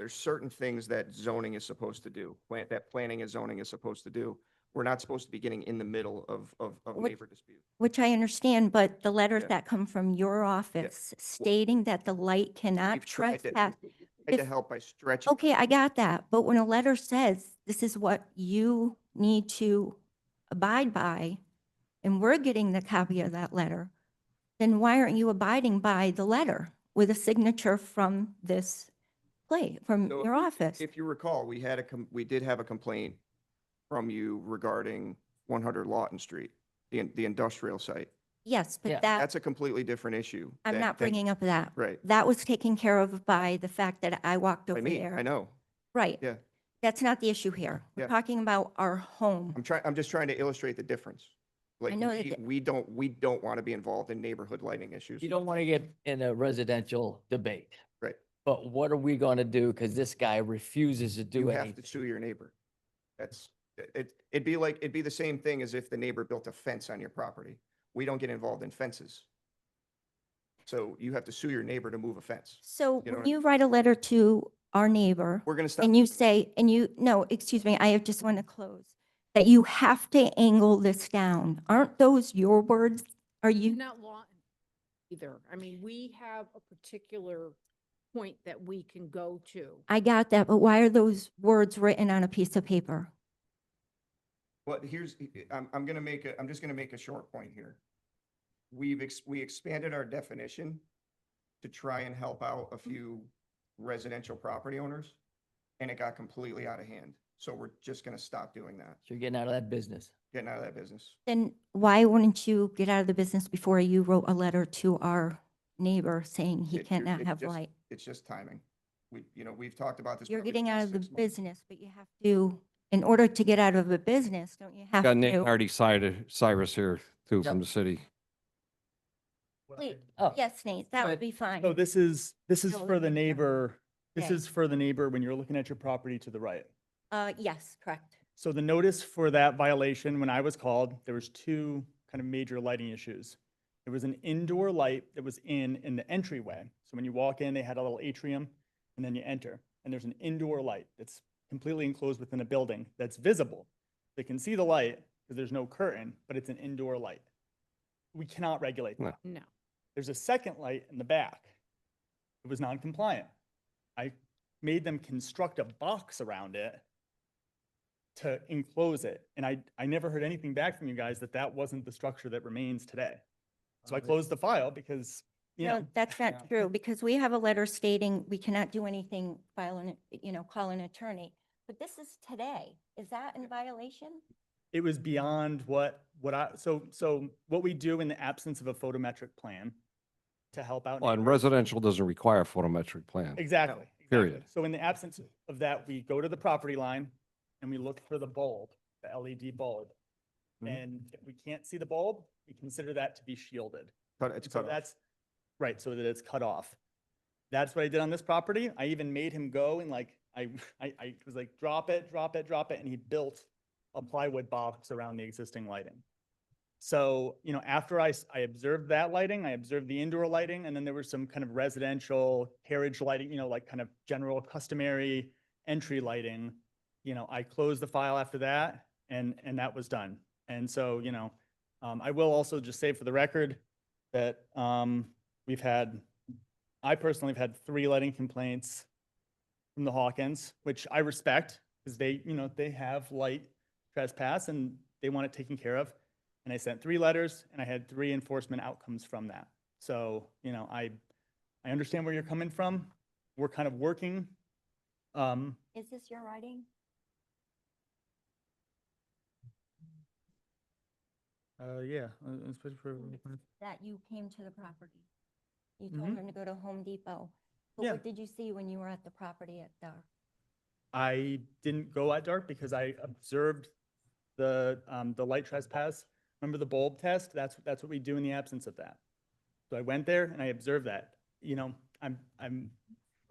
certain things that zoning is supposed to do, that planning and zoning is supposed to do. We're not supposed to be getting in the middle of What- neighbor disputes. Which I understand, but the letters Yeah. that come from your office stating that the light cannot We've tried to- trespass. Tried to if- help by stretching. Okay, I got that, but when a letter says this is what you need to abide by, and we're getting the copy of that letter, then why aren't you abiding by the letter with a signature from this from So your office? If you recall, we did have a complaint from you regarding 100 Lawton Street, the industrial site. Yes, Yeah. but that, That's a completely different issue. I'm not bringing up that. Right. That was taken care of by the fact that I walked By over me, there. I know. Right. Yeah. That's not the issue here. We're Yeah. talking about our home. I'm just trying to illustrate the difference. Like, know that we don't want to be involved in neighborhood lighting issues. You don't want to get in a residential debate. Right. But what are we going to do? Because this guy refuses to You do have to anything. sue your neighbor. It'd be the same thing as if the neighbor built a fence on your property. We don't get involved in fences. So you have to sue your neighbor to move a fence. So You know when what I- you write a letter to our neighbor We're gonna stop. and you say, no, excuse me, I just want to close, that you have to angle this down. Aren't those your words? Are you? Not law either. I mean, we have a particular point that we can go to. I got that, but why are those words written on a piece of paper? Well, I'm just gonna make a short point here. We expanded our definition to try and help out a few residential property owners, and it got completely out of hand. So we're just gonna stop doing that, You're getting out of that business. getting out of that business. Then why wouldn't you get out of the business before you wrote a letter to our neighbor saying he It- cannot it's have just- light? It's just timing. We've talked about this. You're probably getting for out of the 6 months. business, but you have to, in order to get out of a business, don't you have Got Nate to? Hardy Cyrus here too from Yep. the city. Wait, Oh, yes, Nate, that would But- be fine. So this is Still for the within the neighbor, this Okay. is for the neighbor when you're looking at your property to the right. Yes, correct. So the notice for that violation, when I was called, there was two kind of major lighting issues. There was an indoor light that was in the entryway. So when you walk in, they had a little atrium and then you enter. And there's an indoor light that's completely enclosed within a building that's visible. They can see the light because there's no curtain, but it's an indoor light. We cannot regulate that. No. No. There's a second light in the back. It was non-compliant. I made them construct a box around it to enclose it. And I never heard anything back from you guys that that wasn't the structure that remains today. So I closed the file because, you No, know, that's not true, because we have a letter stating we cannot do anything, call an attorney. But this is today. Is that in violation? it was beyond what so what we do in the absence of a photometric plan to help out. Well, and neighbors. residential doesn't require a photometric plan. Exactly. Period. exactly. So in the absence of that, we go to the property line and we look for the bulb, the LED bulb. Mhm. And if we can't see the bulb, we consider that to be shielded. It's And so cut off. that's, right, so that it's cut off. That's what I did on this property. I even made him go and like, I was like, drop it, drop it, drop it, and he built a plywood box around the existing lighting. So, you know, after I observed that lighting, I observed the indoor lighting, and then there was some kind of residential carriage lighting, you know, like kind of general customary entry lighting. You know, I closed the file after that, and that was done. And so, you know, I will also just say for the record that I personally have had 3 lighting complaints from the Hawkins, which I respect because they, you know, they have light trespass and they want it taken care of. And I sent 3 letters and I had 3 enforcement outcomes from that. So, you know, I understand where you're coming from. We're kind of working. Is this your writing? Yeah, especially for. That you came to the property? You told Mhm. him to go to Home Depot. But Yeah. what did you see when you were at the property at dark? I didn't go at dark because I observed the light trespass. Remember the bulb test? That's what we do in the absence of that. So I went there and I observed that. You know,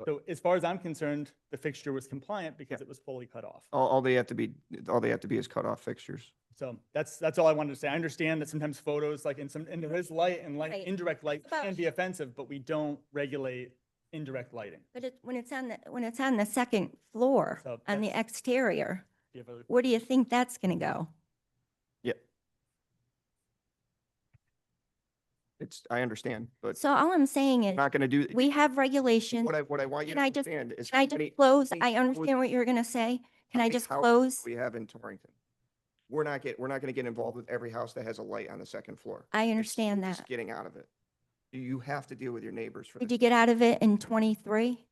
so as far as I'm concerned, the fixture was compliant because it was fully cut off. All they have to be is cut off fixtures. So that's all I wanted to say. I understand that sometimes photos, like and there is light and Right. indirect light About- can be offensive, but we don't regulate indirect lighting. But when it's on the second floor, So on the that's- exterior, Do you have other- where do you think that's gonna go? Yep. I understand, but So all I'm saying is, not gonna do. we have regulations. What I want you Can to I just- understand is. Can I how many- just close? how many I houses- understand what you're gonna say. Can how I many just houses close? We have in Torrington. We're not gonna get involved with every house that has a light on the second floor. I It's understand just that. Getting out of it. You have to deal with your neighbors for Did this. you get out of it in 23?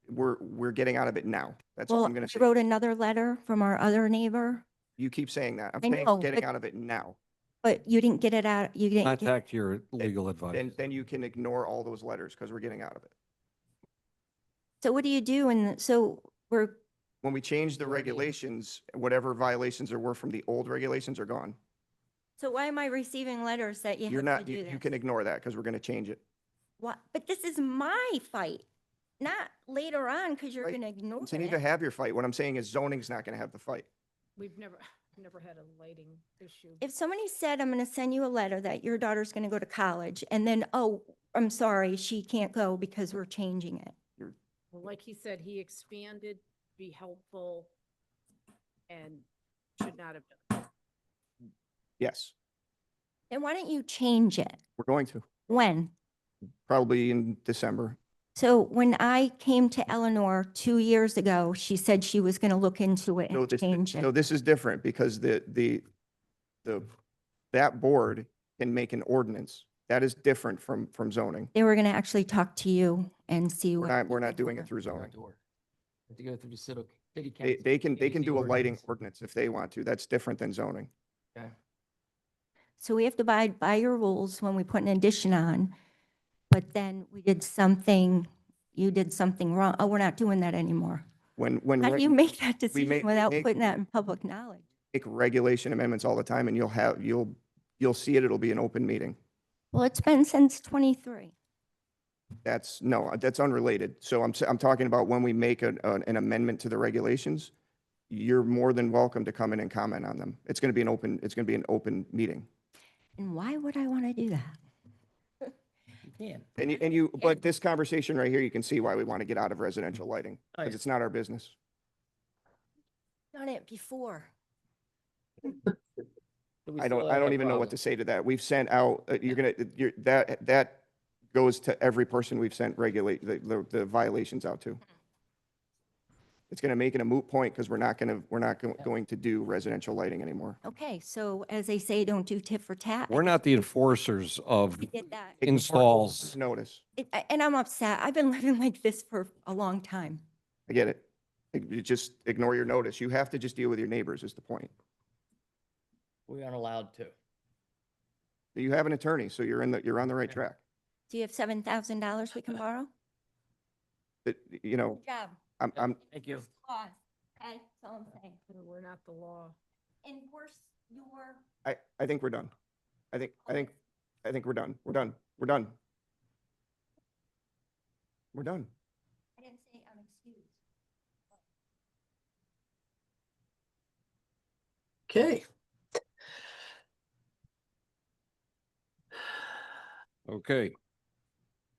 We're getting out of it now. That's all Well, I'm gonna I say. wrote another letter from our other neighbor, You keep saying that. I'm I saying know, getting but- out of it now. but you didn't get it out, you didn't get, Contact your legal advisor. Then you can ignore all those letters because we're getting out of it. so what do you do? And so we're, When we change the regulations, whatever violations there were from the old regulations are gone. so why am I receiving letters that you You're have not, to do you this? can ignore that because we're gonna change it. What? But this is my fight, not later on because you're Right. gonna ignore Continue to it. have your fight. What I'm saying is zoning's not gonna have the fight. We've never had a lighting issue. If somebody said, I'm gonna send you a letter that your daughter's gonna go to college, and then, oh, I'm sorry, she can't go because we're changing it. Well, like he said, he expanded, be helpful, and should not have done. Yes, Then why don't you change it? we're going to, When? probably in December. So when I came to Eleanor 2 years ago, she said she was gonna look into it No, and change no, it. this is different because that board can make an ordinance That is different from zoning. They were going to actually talk to you and see what. We're not doing it through zoning. Have to go through the city They council. they can do a lighting ordinance. ordinance if they want to. That's different than zoning. Okay. So we have to abide by your rules when we put an addition on, but then we did something, you did something wrong. Oh, we're not doing that anymore. When How do you make that we decision without putting that in public knowledge? make regulation amendments all the time, and you'll see it. It'll be an open meeting. Well, it's been since '23. That's unrelated. So I'm talking about when we make an amendment to the regulations, you're more than welcome to come in and comment on them. It's going to be an open meeting. And why would I want to do that? You can. But this conversation right here, you can see why we want to get out of residential lighting, because Nice. it's not our business. Done it before. Do we I still don't have that even know what problem? to say to that. We've sent out, that goes to every person we've sent the violations out to. It's going to make it a moot point because we're not going to do residential lighting anymore. Okay, so as they say, don't do tit for tat. We're not the enforcers of We did that. installs. Notice. And I'm upset. I've been living like this for a long time. I get it. You just ignore your notice. You have to just deal with your neighbors is the point. We aren't allowed to. You have an attorney, so you're on the right track. Do you have $7,000 we can borrow? But, you know, Good job. I'm, Thank you. Laws, okay, that's all I'm saying. We're not the law. Enforce your, I think we're done. I think we're done. We're done. We're done. We're done. I didn't say I'm excused. Okay. Okay.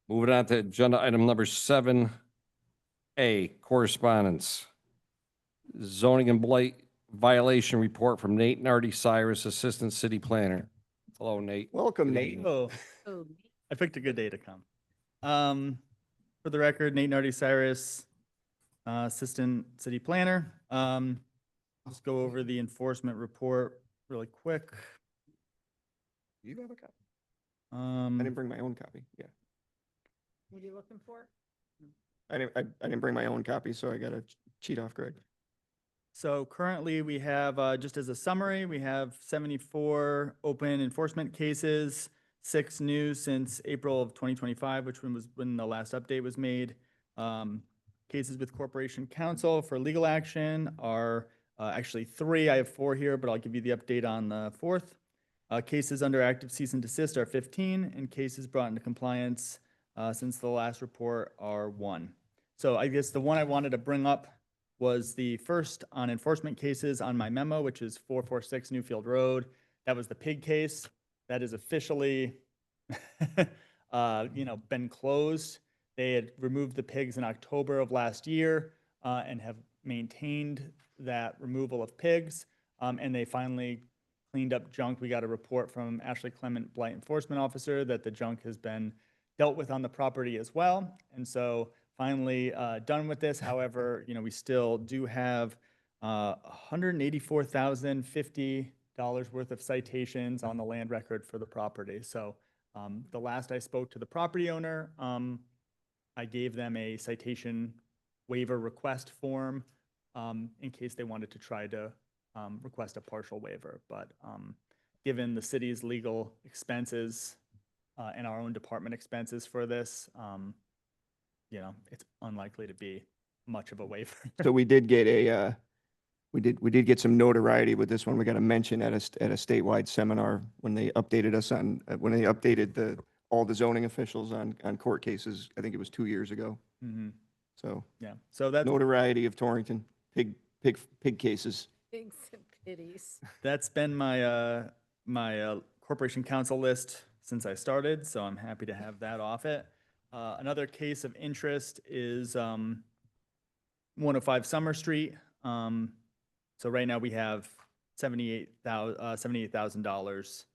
Moving on to agenda item number 7A, correspondence. Zoning and blight violation report from Nate Nardi Cyrus, Assistant City Planner. Hello, Nate. Welcome, Good Nate. evening. Oh, Oh, I picked a good day to come. For the record, Nate Nardi Cyrus, Assistant City Planner. Let's go over the enforcement report really quick. You have a copy? I Um, didn't bring my own copy. Yeah. what are you looking for? I didn't bring my own copy, so I got to cheat off Greg. So currently, we have, just as a summary, we have 74 open enforcement cases, 6 new since April of 2025, which was when the last update was made. Cases with Corporation Counsel for legal action are actually 3. I have 4 here, but I'll give you the update on the 4th. Cases under active cease and desist are 15, and cases brought into compliance since the last report are 1. So I guess the one I wanted to bring up was the first on enforcement cases on my memo, which is 446 Newfield Road. That was the pig case. That is officially, been closed. They had removed the pigs in October of last year and have maintained that removal of pigs. And they finally cleaned up junk. We got a report from Ashley Clement, Blight Enforcement Officer, that the junk has been dealt with on the property as well. And so finally done with this. However, we still do have $184,050 worth of citations on the land record for the property. So the last I spoke to the property owner, I gave them a citation waiver request form in case they wanted to try to request a partial waiver. But given the city's legal expenses and our own department expenses for this, it's unlikely to be much of a waiver. So we did get we did get some notoriety with this one. We got a mention at a statewide seminar when they updated us on, when they updated all the zoning officials on court cases. I think it was 2 years ago. Mhm. So Yeah, so that's notoriety of Torrington, pig cases. Pigs and pitties. that's been my my corporation counsel list since I started, so I'm happy to have that off it. Another case of interest is 105 Summer Street. So right now we have $78,000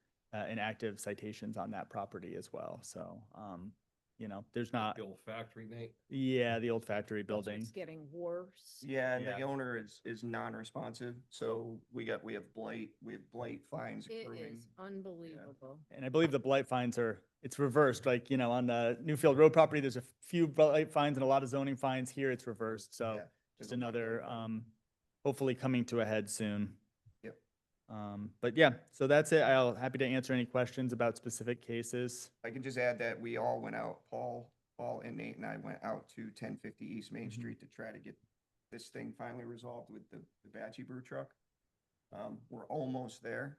in active citations on that property as well. So there's not, The old factory, Nate. yeah, the old factory That's building. what's getting worse. Yeah, and Yeah. the owner is non-responsive, so we have blight fines It accruing. is unbelievable. And I believe the blight fines it's reversed, like, on the Newfield Road property, there's a few blight fines and a lot of zoning fines. Here it's reversed, so Yeah, just there's a lot of another, blight fines. hopefully coming to a head soon. Yep. But yeah, so that's it. I'll happy to answer any questions about specific cases. I can just add that we all went out, Paul and Nate and I went out to 1050 East Main Mhm. Street to try to get this thing finally resolved with the Batchy Brew truck. We're almost there.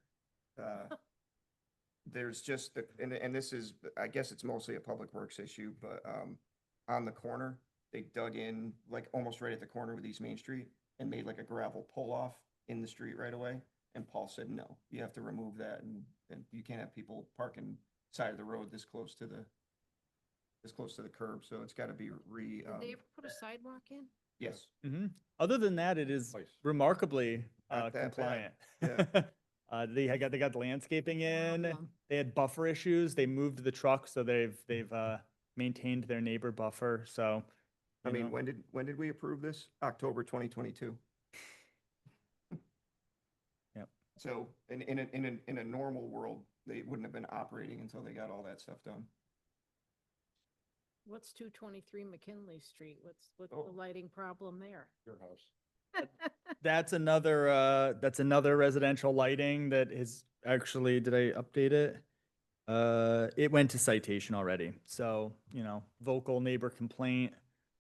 There's just, and this is, I guess it's mostly a public works issue, but on the corner, they dug in like almost right at the corner with East Main Street and made like a gravel pull off in the street right away. And Paul said, no, you have to remove that and you can't have people parking side of the road this close to the curb, so it's gotta be Did they ever put a sidewalk in? yes. Other than that, it is Nice. remarkably Not that bad. compliant. Yeah. They got the landscaping in. Problem. They had buffer issues. They moved the truck, so they've maintained their neighbor buffer. So, I you mean, know. when did we approve this? October 2022. Yep. So in a normal world, they wouldn't have been operating until they got all that stuff done. What's 223 McKinley Street? What's Oh. the lighting problem there? Your house. That's another residential lighting that is actually, did I update it? It went to citation already. So, vocal neighbor complaint,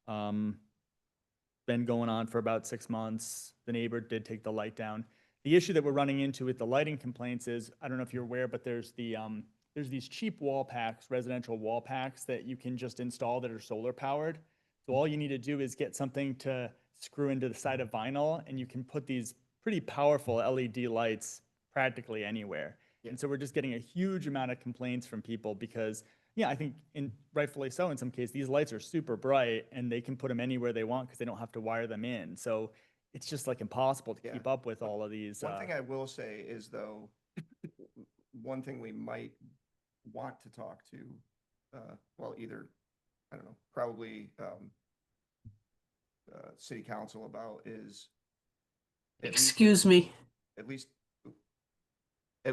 been going on for about 6 months. The neighbor did take the light down. The issue that we're running into with the lighting complaints is, I don't know if you're aware, but there's these cheap wall packs, residential wall packs that you can just install that are solar powered. So all you need to do is get something to screw into the side of vinyl and you can put these pretty powerful LED lights practically anywhere. Yeah. And so we're just getting a huge amount of complaints from people because, I think rightfully so in some cases, these lights are super bright and they can put them anywhere they want because they don't have to wire them in. So it's just like impossible to Yeah. keep up with all of these. One thing I will say is though, one thing we might want to talk to, well, either, I don't know, probably, city council about is. at least- Excuse me. At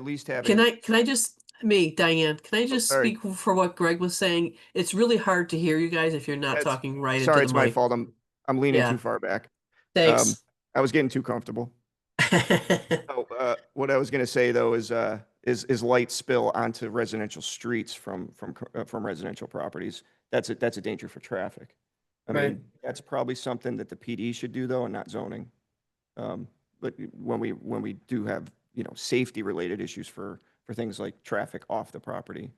least having. Can I just, Diane, can I just sorry. speak for what Greg was saying? It's really hard to hear you guys if you're not That's- talking right into Sorry, the it's my mic. fault. I'm leaning Yeah. too far back. Thanks. I was getting too comfortable. So, what I was gonna say though is light spill onto residential streets from residential properties. That's a danger for traffic. I Right. mean, that's probably something that the PD should do though, and not zoning. But when we do have, safety related issues for things like traffic off the property,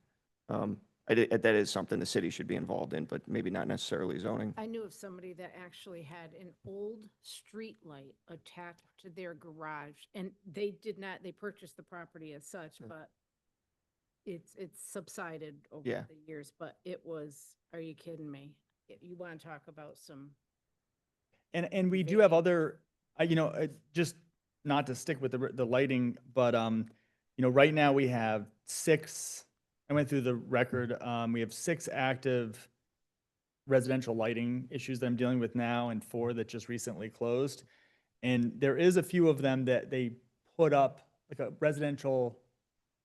that is something the city should be involved in, but maybe not necessarily zoning. I knew of somebody that actually had an old street light attached to their garage, and they purchased the property as such, but it's subsided over Yeah. the years, but it was, are you kidding me? You want to talk about some, And we do have other, just not to stick with the lighting, but, right now we have 6, I went through the record, we have 6 active residential lighting issues that I'm dealing with now and 4 that just recently closed. And there is a few of them that they put up, like a residential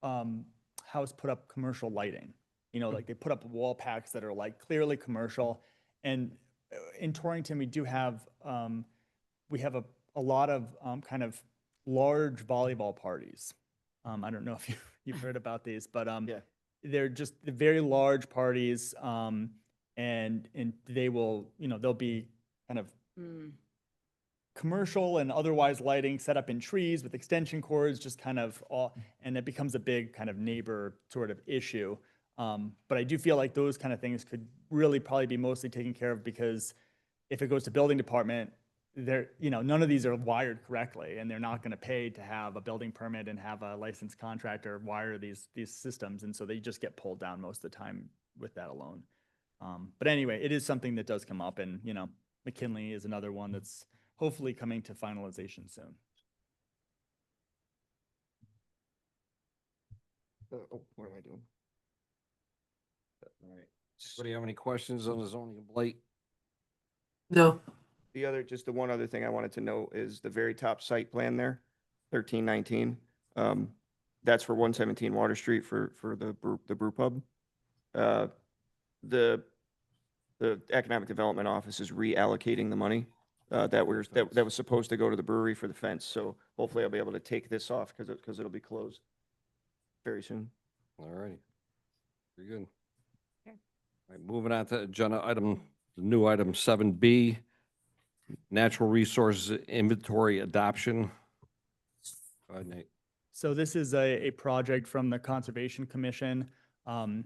house put up commercial lighting. Like they put up wall packs that are like clearly commercial. And in Torrington, we do have, we have a lot of kind of large volleyball parties. I don't know if you've heard about these, but Yeah. they're just very large parties. And they will, they'll be kind of commercial and otherwise lighting set up in trees with extension cords, just kind of all, and it becomes a big kind of neighbor sort of issue. But I do feel like those kind of things could really probably be mostly taken care of because if it goes to building department, none of these are wired correctly and they're not going to pay to have a building permit and have a licensed contractor wire these systems. And so they just get pulled down most of the time with that alone. But anyway, it is something that does come up and, McKinley is another one that's hopefully coming to finalization soon. Oh, what am I doing? All right. Anybody have any questions on the zoning of blight? No, Just the one other thing I wanted to note is the very top site plan there, 1319. That's for 117 Water Street for the brew pub. The Economic Development Office is reallocating the money that was supposed to go to the brewery for the fence. So hopefully I'll be able to take this off because it'll be closed very soon. All righty. Very good. All right, moving on to agenda item, the new item 7B, natural resources inventory adoption. Go ahead, Nate. So this is a project from the Conservation Commission. As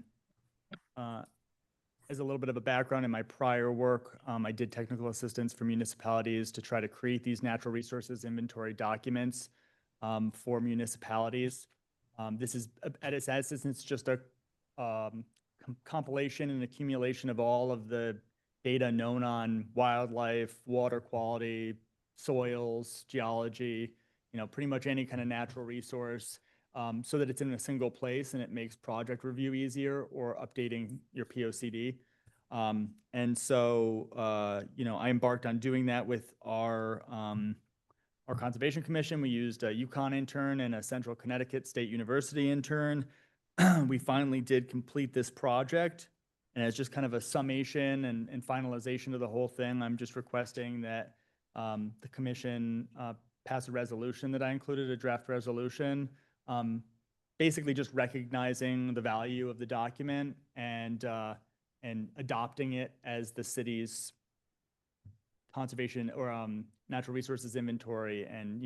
a little bit of a background in my prior work, I did technical assistance for municipalities to try to create these natural resources inventory documents for municipalities. This is, at its essence, it's just a compilation and accumulation of all of the data known on wildlife, water quality, soils, geology, pretty much any kind of natural resource, so that it's in a single place and it makes project review easier or updating your POCD. And so, I embarked on doing that with our Conservation Commission. We used a UConn intern and a Central Connecticut State University intern. We finally did complete this project, and it's just kind of a summation and finalization of the whole thing. I'm just requesting that the commission pass a resolution that I included, a draft resolution, basically just recognizing the value of the document and adopting it as the city's conservation or natural resources inventory, and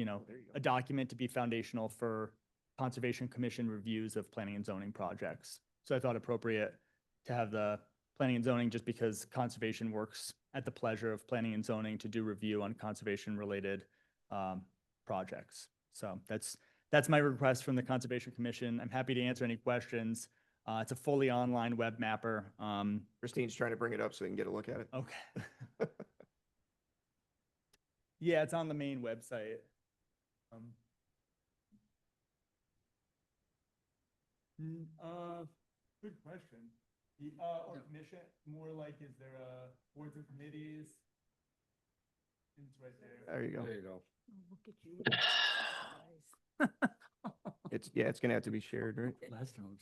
a document to be foundational for Conservation Commission reviews of planning and zoning projects. So I thought appropriate to have the planning and zoning, just because conservation works at the pleasure of planning and zoning to do review on conservation related projects. So that's my request from the Conservation Commission. I'm happy to answer any questions. It's a fully online web mapper. Christine's trying to bring it up so they can get a look at it. Okay. Yeah, it's on the main website. Good question. Or commission, more like, is there boards and committees? It's right there. There you go. There you go. Look at you. It's gonna have to be shared, right? Last time,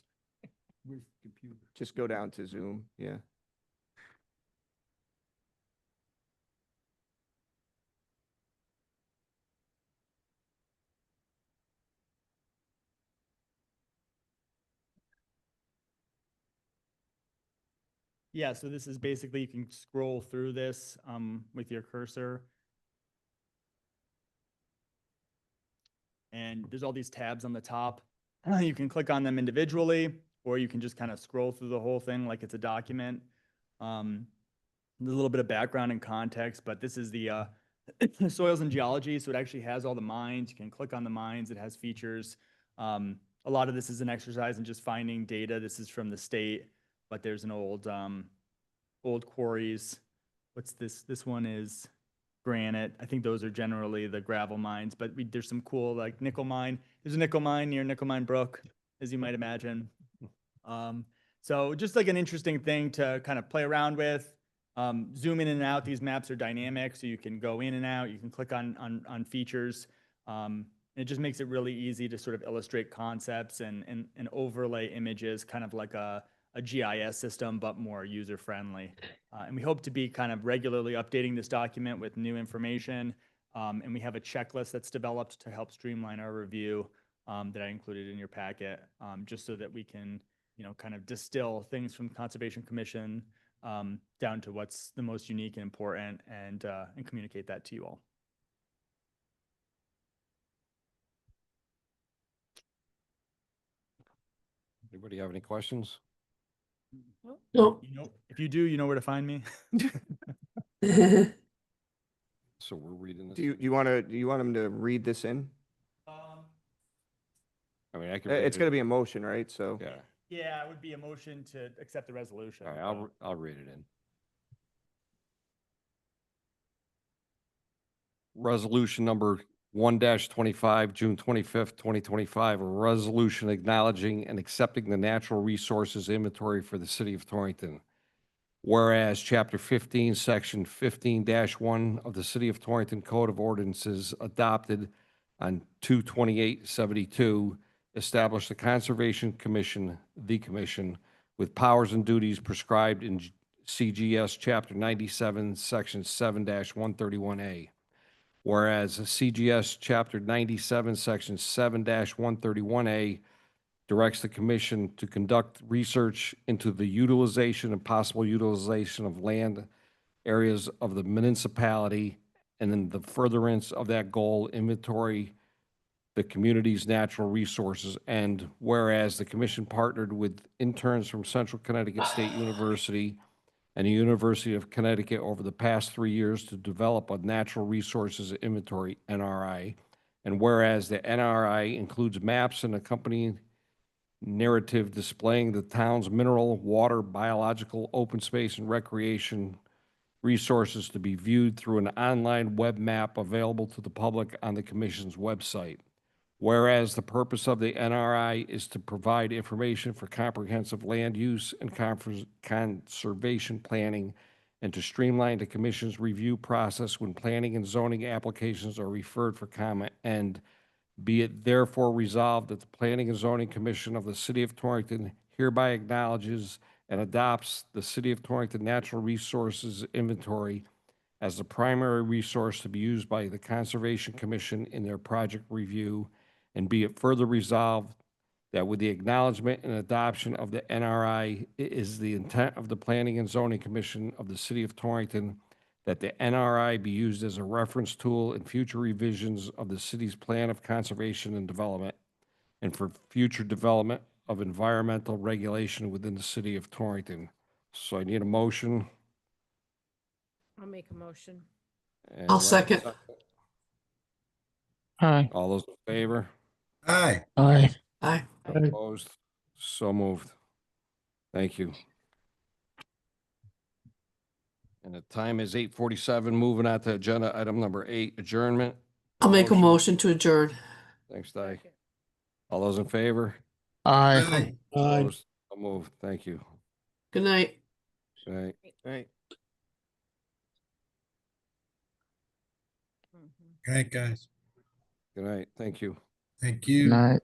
where's the computer? Just go down to Zoom, yeah. Yeah, so this is basically, you can scroll through this with your cursor. And there's all these tabs on the top. You can click on them individually, or you can just kind of scroll through the whole thing like it's a document. There's a little bit of background and context, but this is the soils and geology. So it actually has all the mines. You can click on the mines. It has features. A lot of this is an exercise in just finding data. This is from the state, but there's an old quarries. What's this? This one is granite. I think those are generally the gravel mines, but there's some cool like nickel mine. There's a nickel mine near Nickel Mine Brook, as you might imagine. So just like an interesting thing to kind of play around with. Zoom in and out. These maps are dynamic, so you can go in and out. You can click on features. It just makes it really easy to sort of illustrate concepts and overlay images, kind of like a GIS system, but more user-friendly. And we hope to be kind of regularly updating this document with new information. And we have a checklist that's developed to help streamline our review that I included in your packet, just so that we can, kind of distill things from the Conservation Commission down to what's the most unique and important, and communicate that to you all. Anybody have any questions? no. If you do, you know where to find me. So we're reading this. Do you want him to read this in? I mean, I can. It's gonna be a motion, right? So. Yeah. Yeah, it would be a motion to accept the resolution. All right, I'll read it in. Resolution number 1-25, June 25th, 2025, a resolution acknowledging and accepting the natural resources inventory for the city of Torrington. Whereas Chapter 15, Section 15-1 of the City of Torrington Code of Ordinances adopted on 2/28/72 established the Conservation Commission, the commission, with powers and duties prescribed in CGS Chapter 97, Section 7-131A. Whereas CGS Chapter 97, Section 7-131A directs the commission to conduct research into the utilization and possible utilization of land areas of the municipality, and in the furtherance of that goal, inventory the community's natural resources. And whereas the commission partnered with interns from Central Connecticut State University and the University of Connecticut over the past 3 years to develop a natural resources inventory, NRI. And whereas the NRI includes maps and accompanying narrative displaying the town's mineral, water, biological, open space, and recreation resources to be viewed through an online web map available to the public on the commission's website. Whereas the purpose of the NRI is to provide information for comprehensive land use and conservation planning, and to streamline the commission's review process when planning and zoning applications are referred for comment. And be it therefore resolved that the Planning and Zoning Commission of the City of Torrington hereby acknowledges and adopts the City of Torrington Natural Resources Inventory as the primary resource to be used by the Conservation Commission in their project review. And be it further resolved that with the acknowledgement and adoption of the NRI, it is the intent of the Planning and Zoning Commission of the City of Torrington that the NRI be used as a reference tool in future revisions of the city's plan of conservation and development, and for future development of environmental regulation within the City of Torrington. So I need a motion. I'll make a motion. and I'll Ryan second. Aye. All those in favor? Aye. Aye. Aye. Opposed? So moved. Thank you. And the time is 8:47. Moving on to agenda item number 8, adjournment. I'll make a motion to adjourn. Thanks, Di. All those in favor? Aye. Opposed? So moved. Thank you. Good night. Good night. Right. Mhm. Good night, guys. Good night. Thank you. Thank you. Night.